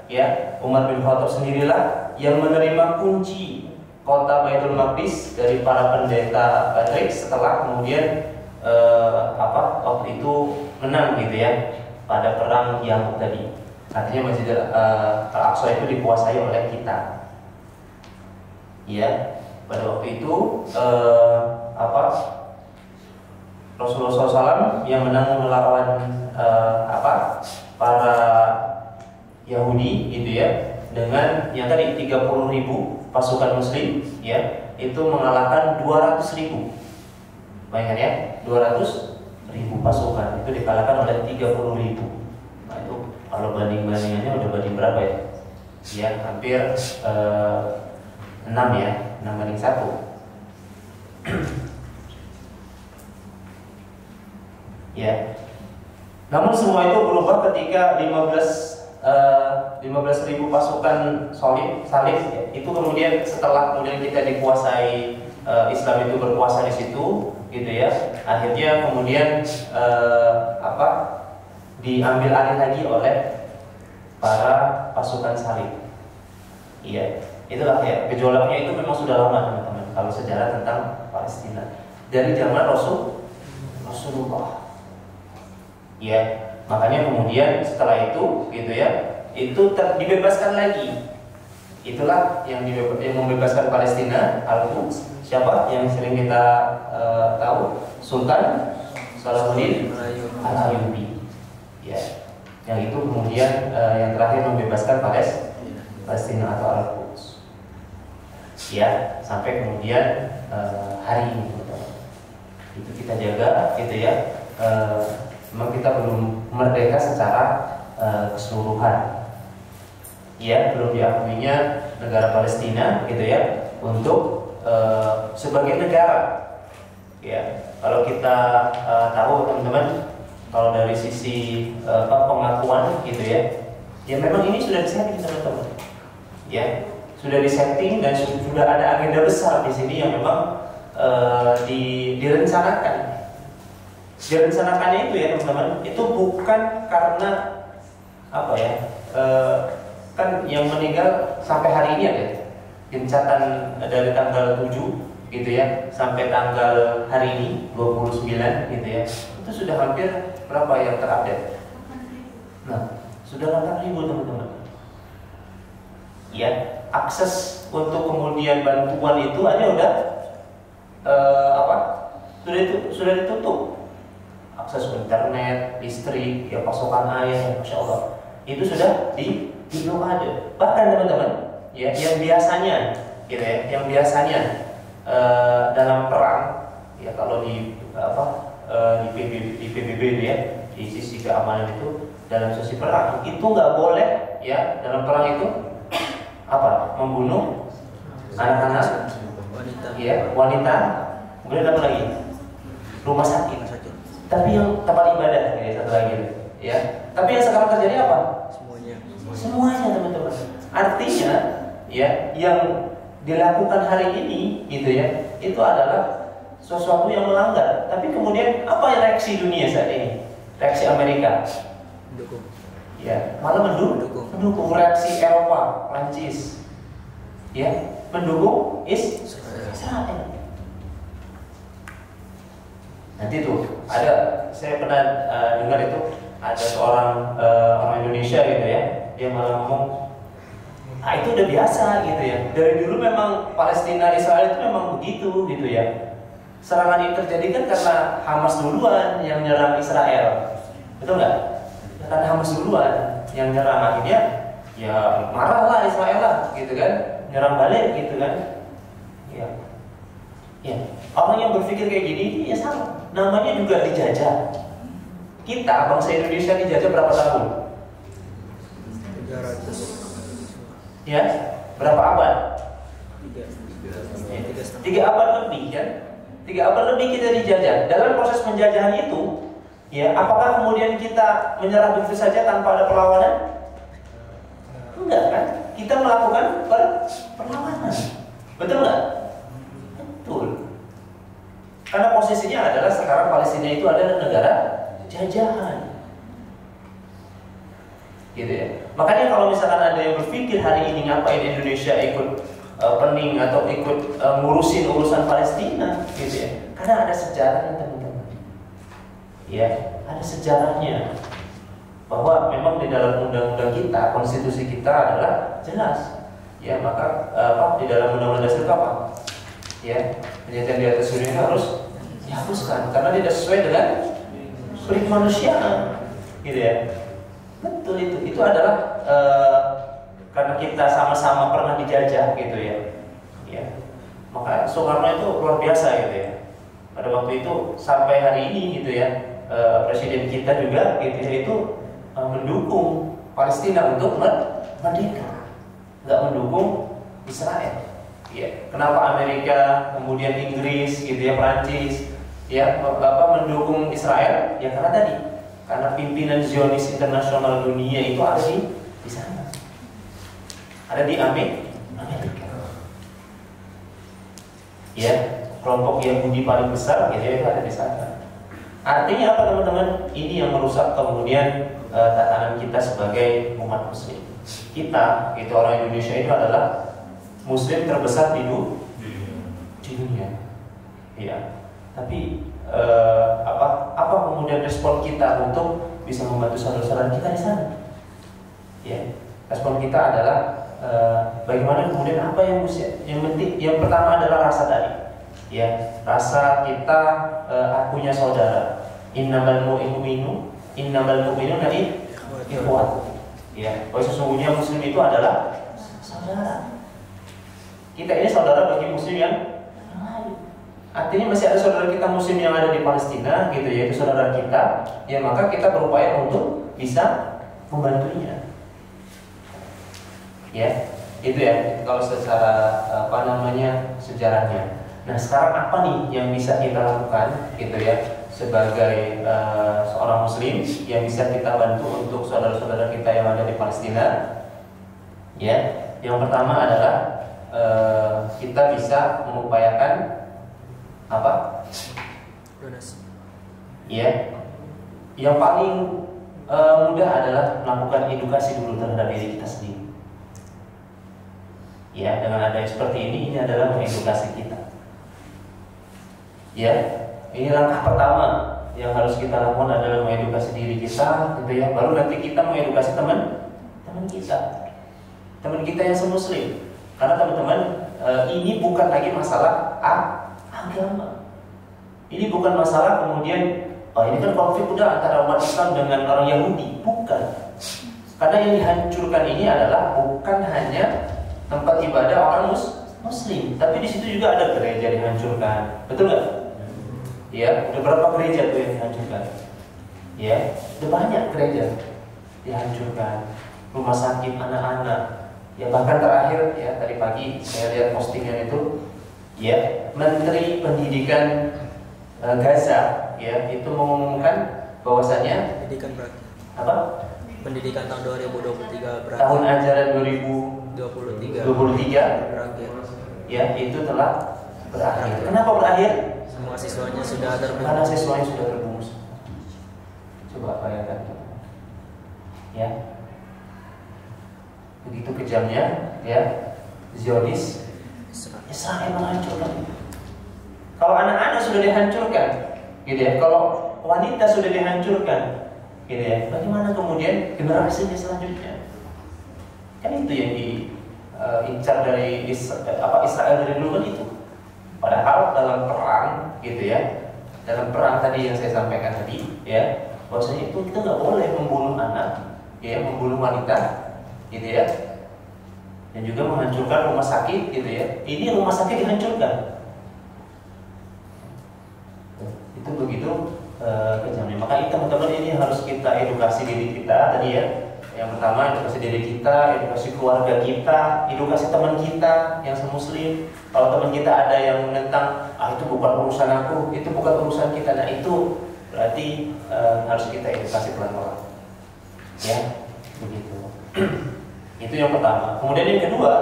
ya Umar bin Khattab sendirilah yang menerima kunci kota Baitul Maqdis dari para pendeta Patrick setelah kemudian waktu itu menang gitu ya pada perang Yamuk tadi. Artinya Masjid Al-Aqsa itu dikuasai oleh kita. Ya, pada waktu itu Rasulullah SAW yang menang melawan para Yahudi gitu ya dengan yang tadi 30.000 pasukan Muslim ya itu mengalahkan 200.000. Bayangkan ya, 200.000 pasukan itu dikalahkan oleh 30.000. Nah itu kalau bandingannya udah banding berapa ya? Ya hampir 6 ya, 6 banding 1. Ya. Namun semua itu berubah ketika 15.000 pasukan salib ya, itu kemudian setelah kemudian kita dikuasai Islam itu berkuasa di situ gitu ya. Akhirnya kemudian diambil alih lagi oleh para pasukan salib. Iya. Itulah ya, gejolaknya itu memang sudah lama teman-teman kalau sejarah tentang Palestina dari zaman Rasulullah. Ya, makanya kemudian setelah itu gitu ya, itu dibebaskan lagi. Itulah yang membebaskan Palestina, Al-Quds. Siapa yang sering kita tahu? Sultan Salahuddin Al-Ayyubi. Ya, yang itu kemudian yang terakhir membebaskan Palestina atau Al-Quds. Ya, sampai kemudian hari ini itu kita jaga gitu ya. Memang kita belum merdeka secara keseluruhan. Ya, belum diakuinya negara Palestina gitu ya untuk sebagai negara. Ya, kalau kita tahu teman-teman, kalau dari sisi pengakuan gitu ya memang ini sudah disetting teman-teman. Ya, sudah disetting dan sudah ada agenda besar di sini yang memang direncanakan. Direncanakannya itu ya teman-teman, itu bukan karena kan yang meninggal sampai hari ini ada gencatan dari tanggal 7 gitu ya sampai tanggal hari ini 29 gitu ya, itu sudah hampir berapa yang terupdate? Nah, sudah 8.000 teman-teman. Ya, akses untuk kemudian bantuan itu aja udah sudah ditutup. Akses internet, listrik, ya pasokan air, masya Allah, itu sudah di blokade. Bahkan teman-teman, ya yang biasanya, gitu ya, yang biasanya dalam perang, ya kalau di PBB itu ya, di sisi keamanan itu dalam sisi perang itu nggak boleh ya dalam perang itu membunuh anak-anak, ya wanita, kemudian apa lagi? Rumah sakit. Tapi yang tempat ibadah ya, satu lagi ya. Tapi yang sekarang terjadi apa? Semuanya teman-teman. Artinya ya yang dilakukan hari ini gitu ya, itu adalah sesuatu yang melanggar. Tapi kemudian apa reaksi dunia saat ini? Reaksi Amerika, Mendukung. ya malah mendukung reaksi Eropa, Prancis, ya mendukung Israel. Nanti tuh ada, saya pernah dengar itu ada seorang orang Indonesia gitu ya, dia malah ngomong, nah itu udah biasa gitu ya. Dari dulu memang Palestina Israel itu memang begitu gitu ya. Serangan ini terjadi kan karena Hamas duluan yang nyerang Israel, betul nggak? Karena Hamas duluan yang nyerang, akhirnya ya marahlah Israel lah gitu kan, nyerang balik gitu kan. Ya, ya orang yang berpikir kayak gini ya sama. Namanya juga dijajah. Kita bangsa Indonesia dijajah berapa tahun? 300. Ya, berapa abad? 3 abad lebih kan? 3 abad lebih kita dijajah. Dalam proses penjajahan itu, ya, apakah kemudian kita menyerah begitu saja tanpa ada perlawanan? Enggak kan? Kita melakukan perlawanan. Betul nggak? Betul. Karena posisinya adalah sekarang Palestina itu adalah negara jajahan. Gitu ya. Makanya kalau misalkan ada yang berpikir hari ini ngapain Indonesia ikut pening atau ikut ngurusin urusan Palestina, gitu ya. Karena ada sejarahnya teman-teman. Ya, ada sejarahnya. Bahwa memang di dalam undang-undang kita, konstitusi kita adalah jelas. Ya, maka di dalam undang-undang dasar itu apa? Ya, penelitian di atas dunia harus dihapuskan karena tidak sesuai dengan prinsip kemanusiaan, gitu ya. Betul itu adalah karena kita sama-sama pernah dijajah, gitu ya. Ya, maka Soekarno itu luar biasa, gitu ya. Pada waktu itu sampai hari ini, gitu ya, presiden kita juga, gitu ya, itu mendukung Palestina untuk merdeka, nggak mendukung Israel. Ya, kenapa Amerika, kemudian Inggris, gitu ya, Prancis, ya, mendukung Israel? Ya karena tadi, karena pimpinan Zionis internasional dunia itu ada di sana, ada di Amerika. Ya, kelompok Yahudi paling besar, gitu ya, itu ada di sana. Artinya apa teman-teman? Ini yang merusak kemudian tatanan kita sebagai umat Muslim. Kita, itu orang Indonesia itu adalah Muslim terbesar di dunia. Ya, tapi apa kemudian respon kita untuk bisa membantu saudara-saudara kita di sana? Ya, respon kita adalah bagaimana kemudian apa yang penting? Yang pertama adalah rasa tadi. Ya, rasa kita akunya saudara. Innamal mu'minuna ikhwat. Ya, bahwa sesungguhnya Muslim itu adalah saudara. Kita ini saudara bagi Muslim yang lain. Artinya masih ada saudara kita Muslim yang ada di Palestina, gitu ya, itu saudara kita. Ya maka kita berupaya untuk bisa membantunya. Ya, itu ya kalau secara sejarahnya. Nah sekarang apa nih yang bisa kita lakukan, gitu ya, sebagai seorang Muslim yang bisa kita bantu untuk saudara-saudara kita yang ada di Palestina? Ya, yang pertama adalah kita bisa mengupayakan apa? Donasi. Ya, yang paling mudah adalah melakukan edukasi dulu terhadap diri kita sendiri. Ya, dengan ada seperti ini adalah mengedukasi kita. Ya, ini langkah pertama yang harus kita lakukan adalah mengedukasi diri kita, gitu ya. Baru nanti kita mengedukasi teman kita yang semuslim. Karena teman-teman, ini bukan lagi masalah agama. Ini bukan masalah kemudian ini kan konflik udah antara umat Islam dengan orang Yahudi. Bukan. Karena yang dihancurkan ini adalah bukan hanya tempat ibadah orang Muslim, tapi di situ juga ada gereja dihancurkan. Betul nggak? Ya, udah berapa gereja tuh yang dihancurkan? Ya, udah banyak gereja dihancurkan. Rumah sakit anak-anak. Ya bahkan terakhir ya tadi pagi saya lihat postingan itu, ya Menteri Pendidikan Gaza ya itu mengumumkan bahwasanya Pendidikan beragama. apa? pendidikan tahun 2023 berakhir. Tahun ajaran 2023 Berakhir. ya itu telah berakhir. Kenapa berakhir? Semua siswanya sudah terbunuh. Karena siswanya sudah terbunuh. Coba bayangkan, ya, begitu kejamnya, ya, Zionis Israel menghancurkan. Kalau anak-anak sudah dihancurkan, gitu ya, kalau wanita sudah dihancurkan, gitu ya, bagaimana kemudian generasinya selanjutnya? Kan itu yang diincar dari Israel dari dulu kan itu. Padahal dalam perang, gitu ya, dalam perang tadi yang saya sampaikan tadi, ya, bahwasanya itu kita nggak boleh membunuh anak, ya, membunuh wanita, gitu ya, dan juga menghancurkan rumah sakit, gitu ya. Ini rumah sakit dihancurkan. Itu begitu kejamnya. Maka teman-teman ini harus kita edukasi diri kita tadi ya. Yang pertama edukasi diri kita, edukasi keluarga kita, edukasi teman kita yang semuslim. Kalau teman kita ada yang menentang, itu bukan urusan aku, itu bukan urusan kita. Nah itu berarti harus kita edukasi pelan-pelan. Ya, begitu. Itu yang pertama. Kemudian yang kedua,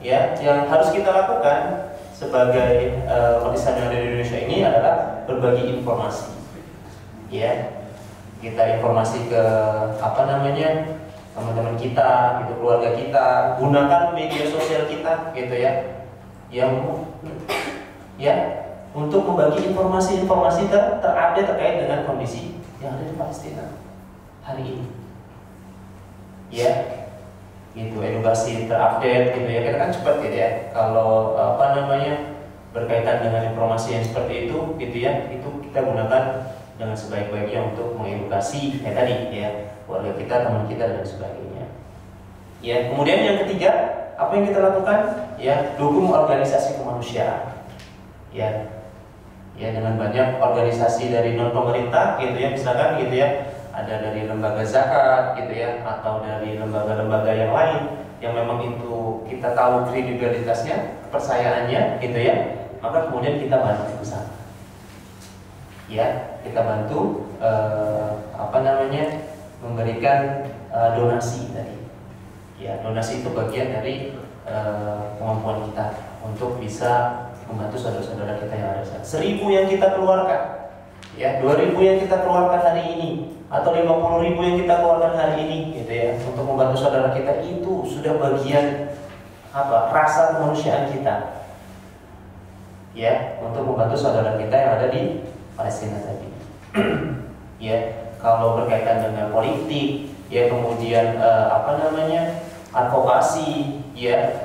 ya, yang harus kita lakukan sebagai umat Islam yang ada di Indonesia ini adalah berbagi informasi. Ya, kita informasi ke teman-teman kita, gitu, keluarga kita, gunakan media sosial kita, gitu ya, yang ya untuk membagi informasi-informasi terupdate terkait dengan kondisi yang ada di Palestina hari ini. Ya, gitu, edukasi terupdate, gitu ya, kita kan cepat gitu ya. Kalau berkaitan dengan informasi yang seperti itu, gitu ya, itu kita gunakan dengan sebaik-baiknya untuk mengedukasi ya tadi ya keluarga kita, teman kita dan sebagainya. Ya, kemudian yang ketiga, apa yang kita lakukan? Ya, dukung organisasi kemanusiaan. Ya, dengan banyak organisasi dari non pemerintah, gitu ya, misalkan gitu ya, ada dari lembaga zakat, gitu ya, atau dari lembaga-lembaga yang lain yang memang itu kita tahu kredibilitasnya, kepercayaannya, gitu ya, maka kemudian kita bantu bersama. Ya, kita bantu memberikan donasi tadi. Ya, donasi itu bagian dari kemampuan kita untuk bisa membantu saudara-saudara kita yang ada di sana. 1.000 yang kita keluarkan, ya, 2.000 yang kita keluarkan hari ini, atau 50.000 yang kita keluarkan hari ini, gitu ya, untuk membantu saudara kita, itu sudah bagian rasa kemanusiaan kita. Ya, untuk membantu saudara kita yang ada di Palestina tadi. Ya, kalau berkaitan dengan politik, ya, kemudian advokasi, ya,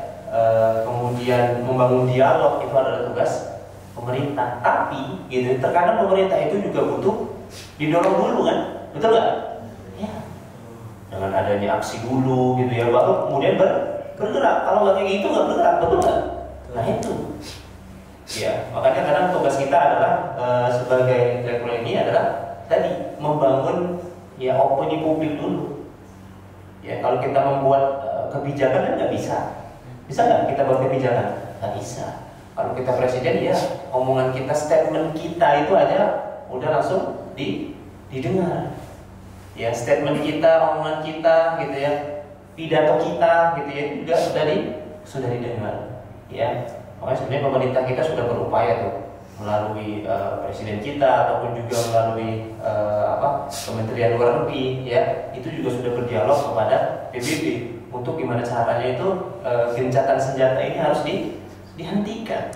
kemudian membangun dialog, itu adalah tugas pemerintah. Tapi, gitu, terkadang pemerintah itu juga butuh didorong dulu kan, betul nggak? Ya, dengan adanya aksi dulu, gitu ya, baru kemudian bergerak. Kalau nggak kayak gitu nggak bergerak, betul nggak? Nah itu. Ya, makanya kadang tugas kita adalah sebagai intelektual ini adalah tadi membangun ya opini publik dulu. Ya, kalau kita membuat kebijakan kan nggak bisa. Bisa nggak kita buat kebijakan? Nggak bisa. Kalau kita presiden ya omongan kita, statement kita itu aja udah langsung didengar. Ya, statement kita, omongan kita, gitu ya, pidato kita, gitu ya, juga sudah didengar. Ya. Makanya sebenarnya pemerintah kita sudah berupaya tuh melalui presiden kita ataupun juga melalui Kementerian Luar Negeri, ya, itu juga sudah berdialog kepada PBB untuk gimana caranya itu gencatan senjata ini harus dihentikan,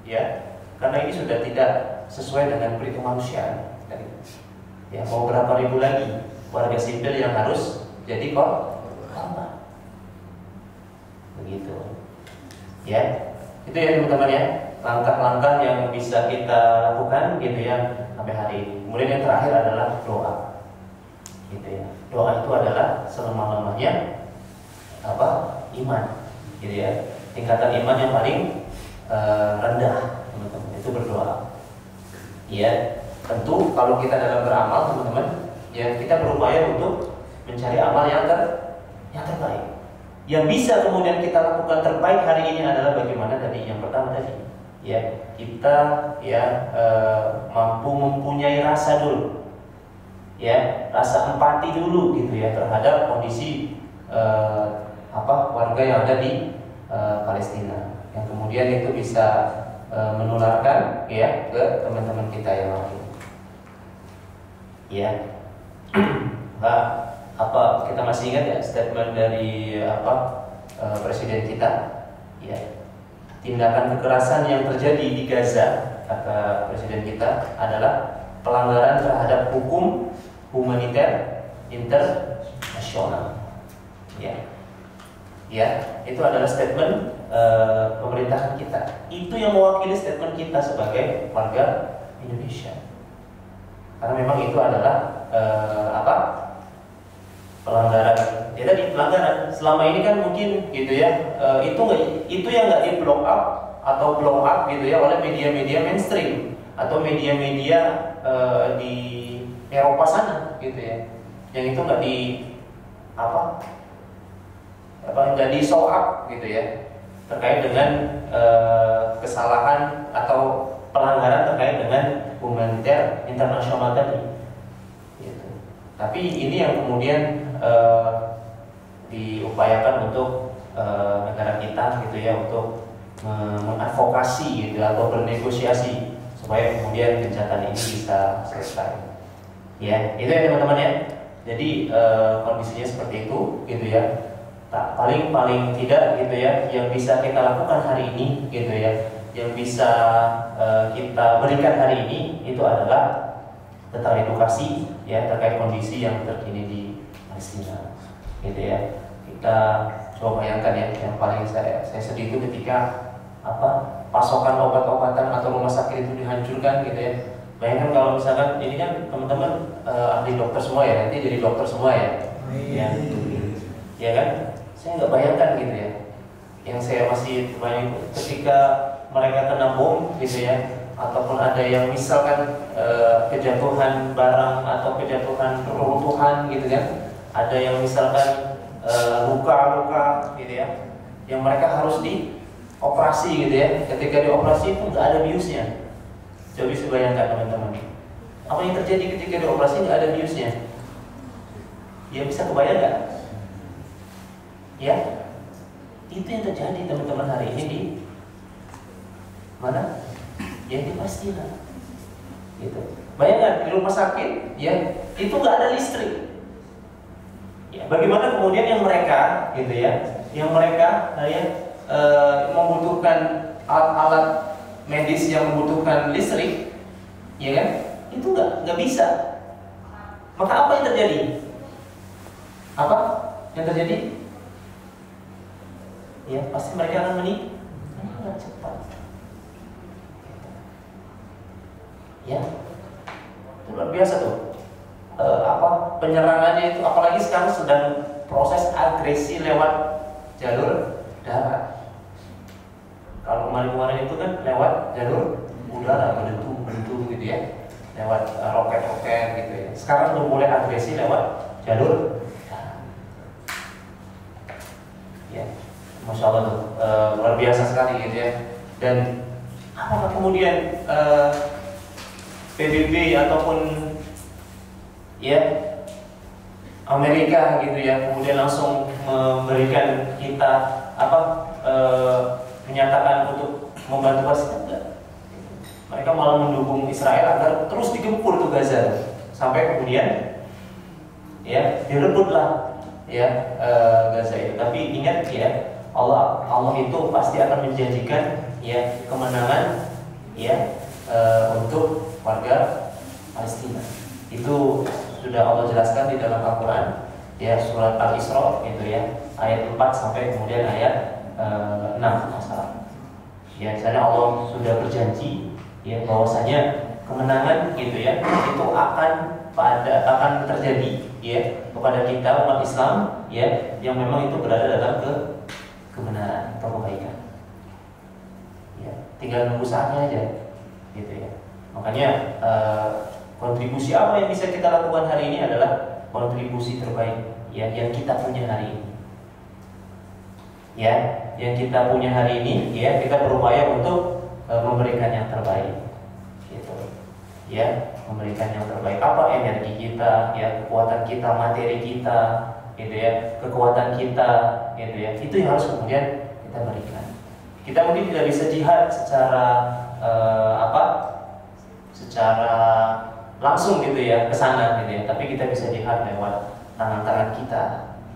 ya, karena ini sudah tidak sesuai dengan prinsip kemanusiaan. Ya, mau berapa ribu lagi warga sipil yang harus jadi korban, begitu, ya. Itu ya teman-teman ya, langkah-langkah yang bisa kita lakukan, gitu ya, sampai hari ini. Kemudian yang terakhir adalah doa, gitu ya. Doa itu adalah selemah-lemahnya iman, gitu ya. Tingkatan iman yang paling rendah, teman-teman, itu berdoa. Ya, tentu kalau kita dalam beramal, teman-teman, ya, kita berupaya untuk mencari amal yang terbaik. Yang bisa kemudian kita lakukan terbaik hari ini adalah bagaimana tadi, yang pertama tadi, ya, kita ya mampu mempunyai rasa dulu, ya rasa empati dulu gitu ya terhadap kondisi warga yang ada di Palestina, yang kemudian itu bisa menularkan ya ke teman-teman kita yang lain. Ya, kita masih ingat ya statement dari presiden kita, ya, tindakan kekerasan yang terjadi di Gaza, kata presiden kita, adalah pelanggaran terhadap hukum humaniter internasional. Ya, itu adalah statement pemerintahan kita. Itu yang mewakili statement kita sebagai warga Indonesia. Karena memang itu adalah pelanggaran. Ya tadi pelanggaran. Selama ini kan mungkin gitu ya, itu yang nggak di blow up atau blow up gitu ya oleh media-media mainstream atau media-media di Eropa sana gitu ya. Yang itu nggak di show up gitu ya terkait dengan kesalahan atau pelanggaran terkait dengan humaniter internasional tadi gitu. Tapi ini yang kemudian diupayakan untuk negara kita gitu ya, untuk mengadvokasi gitu atau bernegosiasi supaya kemudian gencatan ini bisa selesai. Ya, itu ya teman-teman ya. Jadi kondisinya seperti itu gitu ya. Paling tidak gitu ya yang bisa kita lakukan hari ini gitu ya, yang bisa kita berikan hari ini itu adalah tentang edukasi ya terkait kondisi yang terkini di Palestina gitu ya. Kita coba bayangkan ya, yang paling saya sedih itu ketika pasokan obat-obatan atau rumah sakit itu dihancurkan gitu ya. Bayangkan kalau misalkan ini kan teman-teman ahli dokter semua ya, nanti jadi dokter semua ya. Ya kan? Saya nggak bayangkan gitu ya. Yang saya masih bayangkan ketika mereka kena bom gitu ya, ataupun ada yang misalkan kejatuhan barang atau kejatuhan reruntuhan gitu kan, ada yang misalkan luka-luka gitu ya, yang mereka harus dioperasi gitu ya. Ketika dioperasi itu nggak ada biusnya. Coba bisa bayangkan teman-teman, apa yang terjadi ketika dioperasi nggak ada biusnya? Ya bisa kebayang nggak? Ya, itu yang terjadi teman-teman hari ini di mana? Ya di Palestina. Gitu. Bayangkan di rumah sakit, ya itu nggak ada listrik. Ya, bagaimana kemudian yang mereka, gitu ya, yang mereka membutuhkan alat-alat medis yang membutuhkan listrik, ya kan? Itu nggak bisa. Maka apa yang terjadi? Apa yang terjadi? Ya pasti mereka akan meninggal cepat. Ya, itu luar biasa tuh. Penyerangannya itu, apalagi sekarang sedang proses agresi lewat jalur darat. Kalau kemarin itu kan lewat jalur udara, bentu gitu ya, lewat roket-roket gitu ya. Sekarang udah mulai agresi lewat jalur darat. Ya, Masya Allah tuh, luar biasa sekali gitu ya. Dan apakah kemudian PBB ataupun ya Amerika gitu ya kemudian langsung memberikan kita menyatakan untuk membantu Palestina? Enggak. Mereka malah mendukung Israel agar terus digempur tuh Gaza sampai kemudian ya direbutlah ya Gaza itu. Tapi ingat ya, Allah itu pasti akan menjanjikan ya kemenangan ya untuk warga Palestina. Itu sudah Allah jelaskan di dalam Al-Quran ya, surat Al-Isra gitu ya, ayat 4 sampai kemudian ayat 6 masalah. Ya, sana Allah sudah berjanji ya bahwasanya kemenangan gitu ya itu akan terjadi ya kepada kita umat Islam ya yang memang itu berada dalam kebenaran atau kebaikan. Ya, tinggal nunggu saatnya aja gitu ya. Makanya kontribusi apa yang bisa kita lakukan hari ini adalah kontribusi terbaik ya yang kita punya hari ini. Ya, yang kita punya hari ini ya kita berupaya untuk memberikan yang terbaik gitu. Ya. memberikan yang terbaik. Apa energi kita, ya, kekuatan kita, materi kita, gitu ya, kekuatan kita, gitu ya. Itu yang harus kemudian kita berikan. Kita mungkin tidak bisa jihad secara secara langsung gitu ya ke sana gitu ya, tapi kita bisa jihad lewat tangan-tangan kita,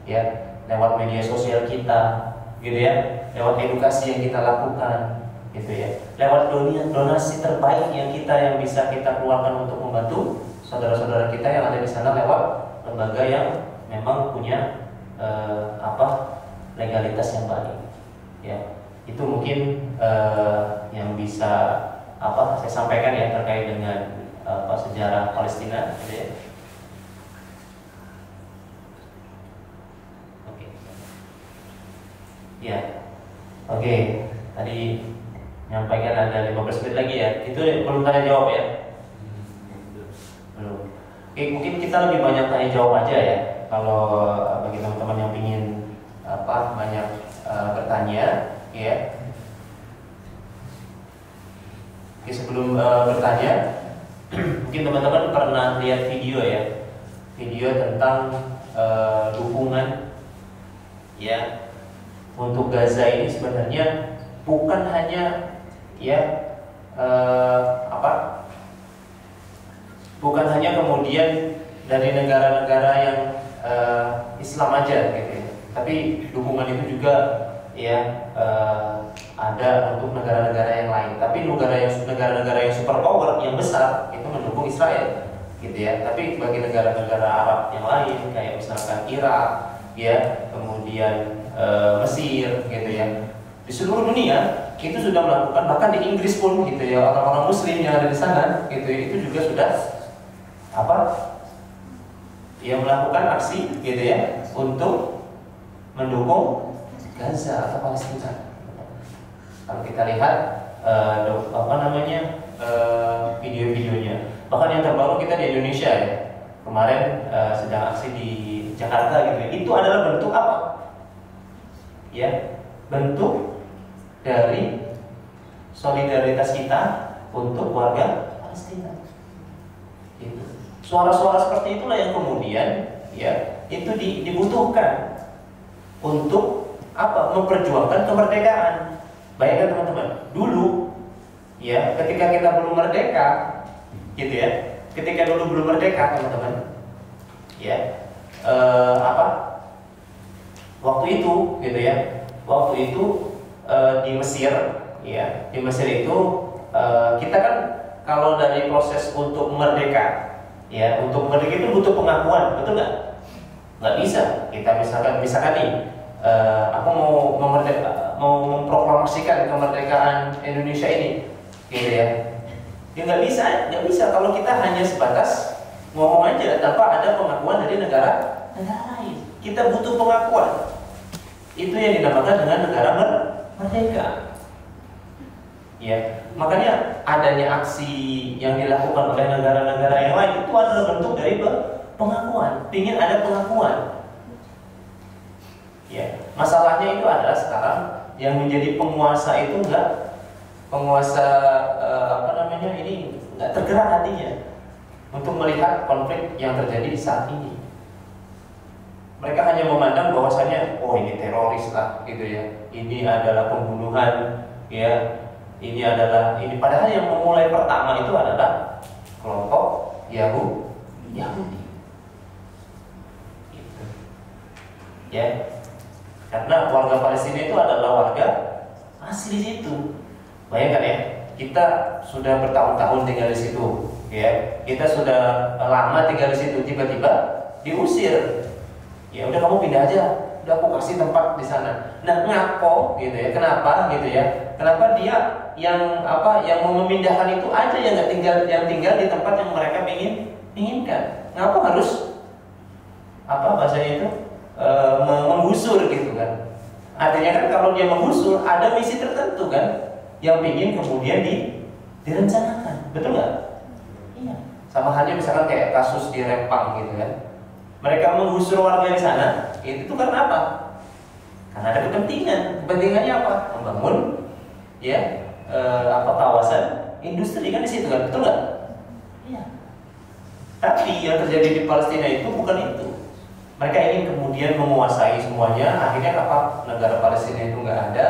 ya, lewat media sosial kita, gitu ya, lewat edukasi yang kita lakukan, gitu ya, lewat donasi terbaik yang bisa kita keluarkan untuk membantu saudara-saudara kita yang ada di sana lewat lembaga yang memang punya legalitas yang baik, ya. Itu mungkin yang bisa saya sampaikan ya terkait dengan sejarah Palestina, gitu ya. Oke. Ya. Oke, tadi menyampaikan ada 15 menit lagi ya. Itu belum tanya jawab ya? Belum. Oke, mungkin kita lebih banyak tanya jawab aja ya. Kalau bagi teman-teman yang ingin banyak bertanya, ya. Oke, sebelum bertanya, mungkin teman-teman pernah lihat video ya, video tentang dukungan ya untuk Gaza ini sebenarnya bukan hanya ya bukan hanya kemudian dari negara-negara yang Islam aja gitu ya, tapi dukungan itu juga ya ada untuk negara-negara yang lain. Tapi negara-negara yang superpower yang besar itu mendukung Israel, gitu ya. Tapi bagi negara-negara Arab yang lain kayak misalkan Irak, ya, kemudian Mesir, gitu ya, di seluruh dunia itu sudah melakukan, bahkan di Inggris pun, gitu ya, orang-orang Muslim yang ada di sana, gitu ya, itu juga sudah melakukan aksi, gitu ya, untuk mendukung Gaza atau Palestina. Kalau kita lihat video-videonya, bahkan yang terbaru kita di Indonesia ya, kemarin sedang aksi di Jakarta gitu ya. Itu adalah bentuk apa? Ya, bentuk dari solidaritas kita untuk warga Palestina. Gitu. Suara-suara seperti itulah yang kemudian ya itu dibutuhkan untuk memperjuangkan kemerdekaan. Bayangkan teman-teman, dulu ya ketika kita belum merdeka, gitu ya, ketika dulu belum merdeka teman-teman, ya waktu itu, gitu ya, waktu itu di Mesir, ya, di Mesir itu kita kan kalau dari proses untuk merdeka, ya, untuk merdeka itu butuh pengakuan, betul nggak? Nggak bisa. Kita misalkan nih, aku mau memproklamasikan kemerdekaan Indonesia ini, gitu ya. Ya nggak bisa kalau kita hanya sebatas ngomong aja tanpa ada pengakuan dari negara lain. Kita butuh pengakuan. Itu yang dinamakan dengan negara merdeka. Ya, makanya adanya aksi yang dilakukan oleh negara-negara yang lain itu adalah bentuk dari pengakuan. Ingin ada pengakuan. Ya, masalahnya itu adalah sekarang yang menjadi penguasa itu penguasa ini nggak tergerak hatinya untuk melihat konflik yang terjadi saat ini. Mereka hanya memandang bahwasanya, oh ini teroris lah, gitu ya. Ini adalah pembunuhan, ya. Ini padahal yang memulai pertama itu adalah kelompok Yahudi. Gitu. Ya. Karena warga Palestina itu adalah warga asli situ. Bayangkan ya, kita sudah bertahun-tahun tinggal di situ, ya. Kita sudah lama tinggal di situ, tiba-tiba diusir. Ya udah kamu pindah aja, udah aku kasih tempat di sana. Nah, ngapo gitu ya? Kenapa gitu ya? Kenapa dia yang mau memindahkan itu aja yang tinggal di tempat yang mereka inginkan? Ngapa harus bahasanya itu? Menggusur gitu kan. Artinya kan kalau dia menggusur ada misi tertentu kan yang ingin kemudian direncanakan, betul nggak? Iya. Sama halnya misalkan kayak kasus di Rempang gitu kan. Mereka menggusur warga di sana, itu karena apa? Karena ada kepentingan. Kepentingannya apa? Membangun kawasan industri kan di situ kan, betul nggak? Iya. Tapi yang terjadi di Palestina itu bukan itu. Mereka ingin kemudian menguasai semuanya. Akhirnya apa? Negara Palestina itu nggak ada.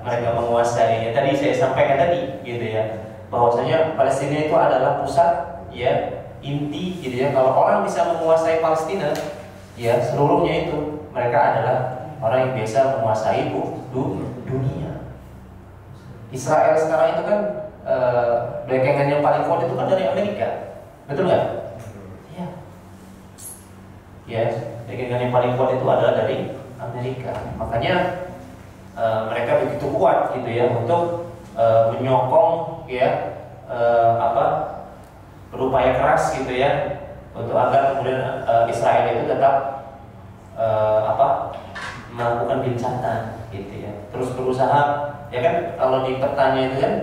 Mereka menguasai. Ya, tadi saya sampaikan tadi, gitu ya, bahwasanya Palestina itu adalah pusat, ya, inti, gitu ya. Kalau orang bisa menguasai Palestina, ya, seluruhnya itu mereka adalah orang yang biasa menguasai dunia. Israel sekarang itu kan backingan yang paling kuat itu kan dari Amerika, betul nggak? Ya, ya, backingan yang paling kuat itu adalah dari Amerika. Makanya mereka begitu kuat, gitu ya, untuk menyokong, ya, berupaya keras, gitu ya, untuk agar kemudian Israel itu tetap melakukan gencatan, gitu ya, terus berusaha, ya kan, kalau di petanya itu kan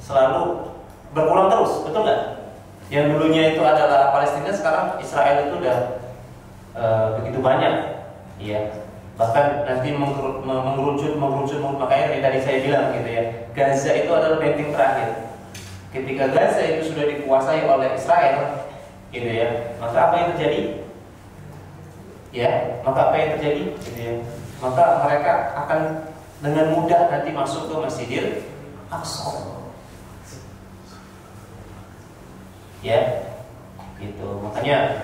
selalu berkurang terus, betul nggak? Yang dulunya itu adalah Palestina, sekarang Israel itu udah begitu banyak, ya, bahkan nanti mengerucut, makanya tadi saya bilang, gitu ya, Gaza itu adalah benteng terakhir. Ketika Gaza itu sudah dikuasai oleh Israel, gitu ya, maka apa yang terjadi? Ya, maka apa yang terjadi? Gitu ya, maka mereka akan dengan mudah nanti masuk ke Masjidil Aqsa. Ya, gitu. Makanya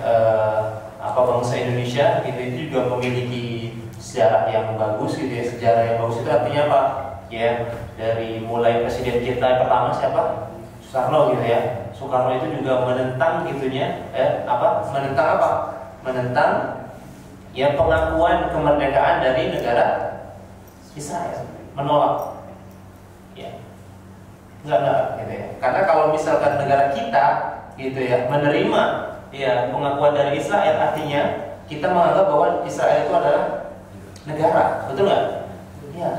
bangsa Indonesia itu juga memiliki sejarah yang bagus, gitu ya. Sejarah yang bagus itu artinya apa? Ya, dari mulai presiden kita yang pertama siapa? Soekarno, gitu ya. Soekarno itu juga menentang, gitunya, menentang apa? Menentang, ya, pengakuan kemerdekaan dari negara Israel, menolak, ya, enggak, gitu ya. Karena kalau misalkan negara kita, gitu ya, menerima, ya, pengakuan dari Israel, artinya kita menganggap bahwa Israel itu adalah negara, betul nggak? Ya,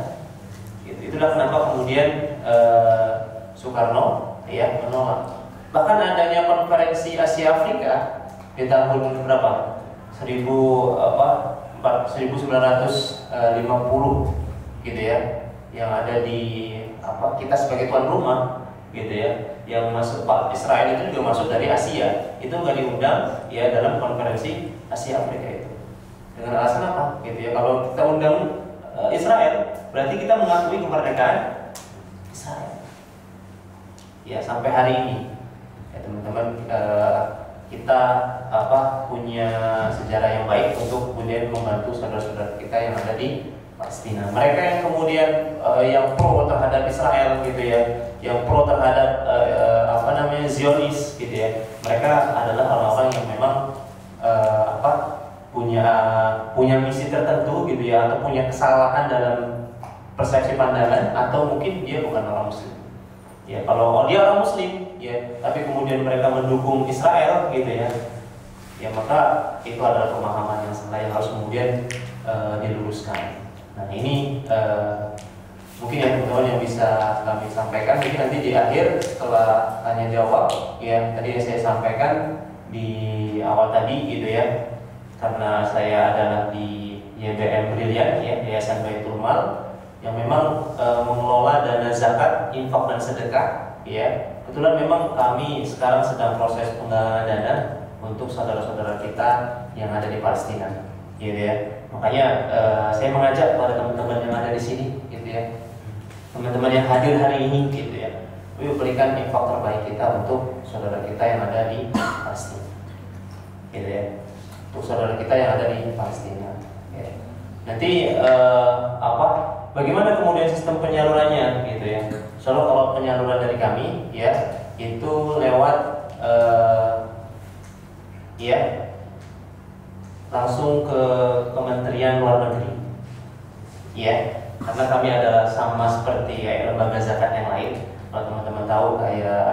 gitu. Itulah kenapa kemudian Soekarno, ya, menolak. Bahkan adanya konferensi Asia Afrika di tahun berapa? 1950, gitu ya, yang ada di kita sebagai tuan rumah, gitu ya, yang masuk Israel itu juga masuk dari Asia, itu nggak diundang, ya, dalam konferensi Asia Afrika itu. Dengan alasan apa? Gitu ya, kalau kita undang Israel, berarti kita mengakui kemerdekaan Israel. Ya, sampai hari ini, ya, teman-teman, kita punya sejarah yang baik untuk kemudian membantu saudara-saudara kita yang ada di Palestina. Mereka yang kemudian yang pro terhadap Israel, gitu ya, yang pro terhadap Zionis, gitu ya. Mereka adalah orang-orang yang memang punya misi tertentu, gitu ya, atau punya kesalahan dalam persepsi pandangan, atau mungkin dia bukan orang Muslim. Ya, kalau dia orang Muslim, ya, tapi kemudian mereka mendukung Israel, gitu ya, ya, maka itu adalah pemahaman yang salah yang harus kemudian diluruskan. Nah, ini mungkin ya, teman-teman, yang bisa kami sampaikan. Mungkin nanti di akhir setelah tanya jawab, ya, tadi yang saya sampaikan di awal tadi, gitu ya, karena saya adalah di YBM Brilian, ya, Yayasan Baitul Mal, yang memang mengelola dana zakat, infak dan sedekah, ya. Kebetulan memang kami sekarang sedang proses penggalangan dana untuk saudara-saudara kita yang ada di Palestina, gitu ya. Makanya saya mengajak kepada teman-teman yang ada di sini, gitu ya, teman-teman yang hadir hari ini, gitu ya, yuk berikan infak terbaik kita untuk saudara kita yang ada di Palestina, gitu ya, untuk saudara kita yang ada di Palestina. Ya. Nanti bagaimana kemudian sistem penyalurannya, gitu ya. Soalnya kalau penyaluran dari kami, ya, itu lewat ya, langsung ke Kementerian Luar Negeri, ya, karena kami adalah sama seperti kayak lembaga zakat yang lain. Kalau teman-teman tahu kayak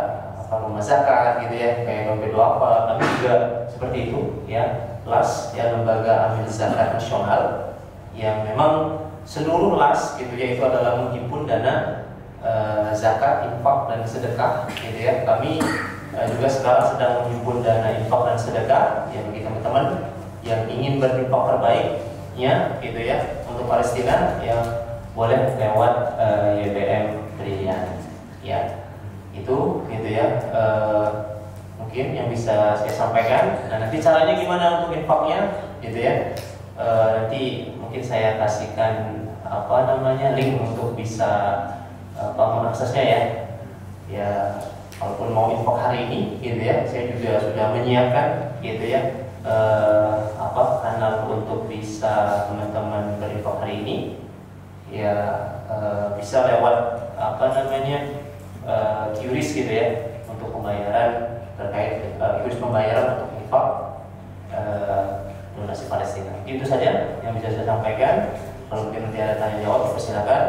rumah zakat, gitu ya, kayak dompet apa, kami juga seperti itu, ya. LAS, ya, lembaga amil zakat nasional, yang memang seluruh LAS, gitu ya, itu adalah menghimpun dana zakat, infak dan sedekah, gitu ya. Kami juga sekarang sedang menghimpun dana infak dan sedekah, ya, bagi teman-teman yang ingin berinfak terbaiknya, gitu ya, untuk Palestina, yang boleh lewat YBM Brilian, ya, itu, gitu ya. mungkin yang bisa saya sampaikan. Nah, nanti caranya gimana untuk infaknya gitu ya. Nanti mungkin saya kasihkan link untuk bisa mengaksesnya ya. Ya, walaupun mau infak hari ini gitu ya, saya juga sudah menyiapkan gitu ya kanal untuk bisa teman-teman berinfak hari ini ya, bisa lewat QRIS gitu ya untuk pembayaran terkait QRIS pembayaran untuk infak donasi Palestina. Itu saja yang bisa saya sampaikan. Kalau mungkin nanti ada tanya jawab, persilakan.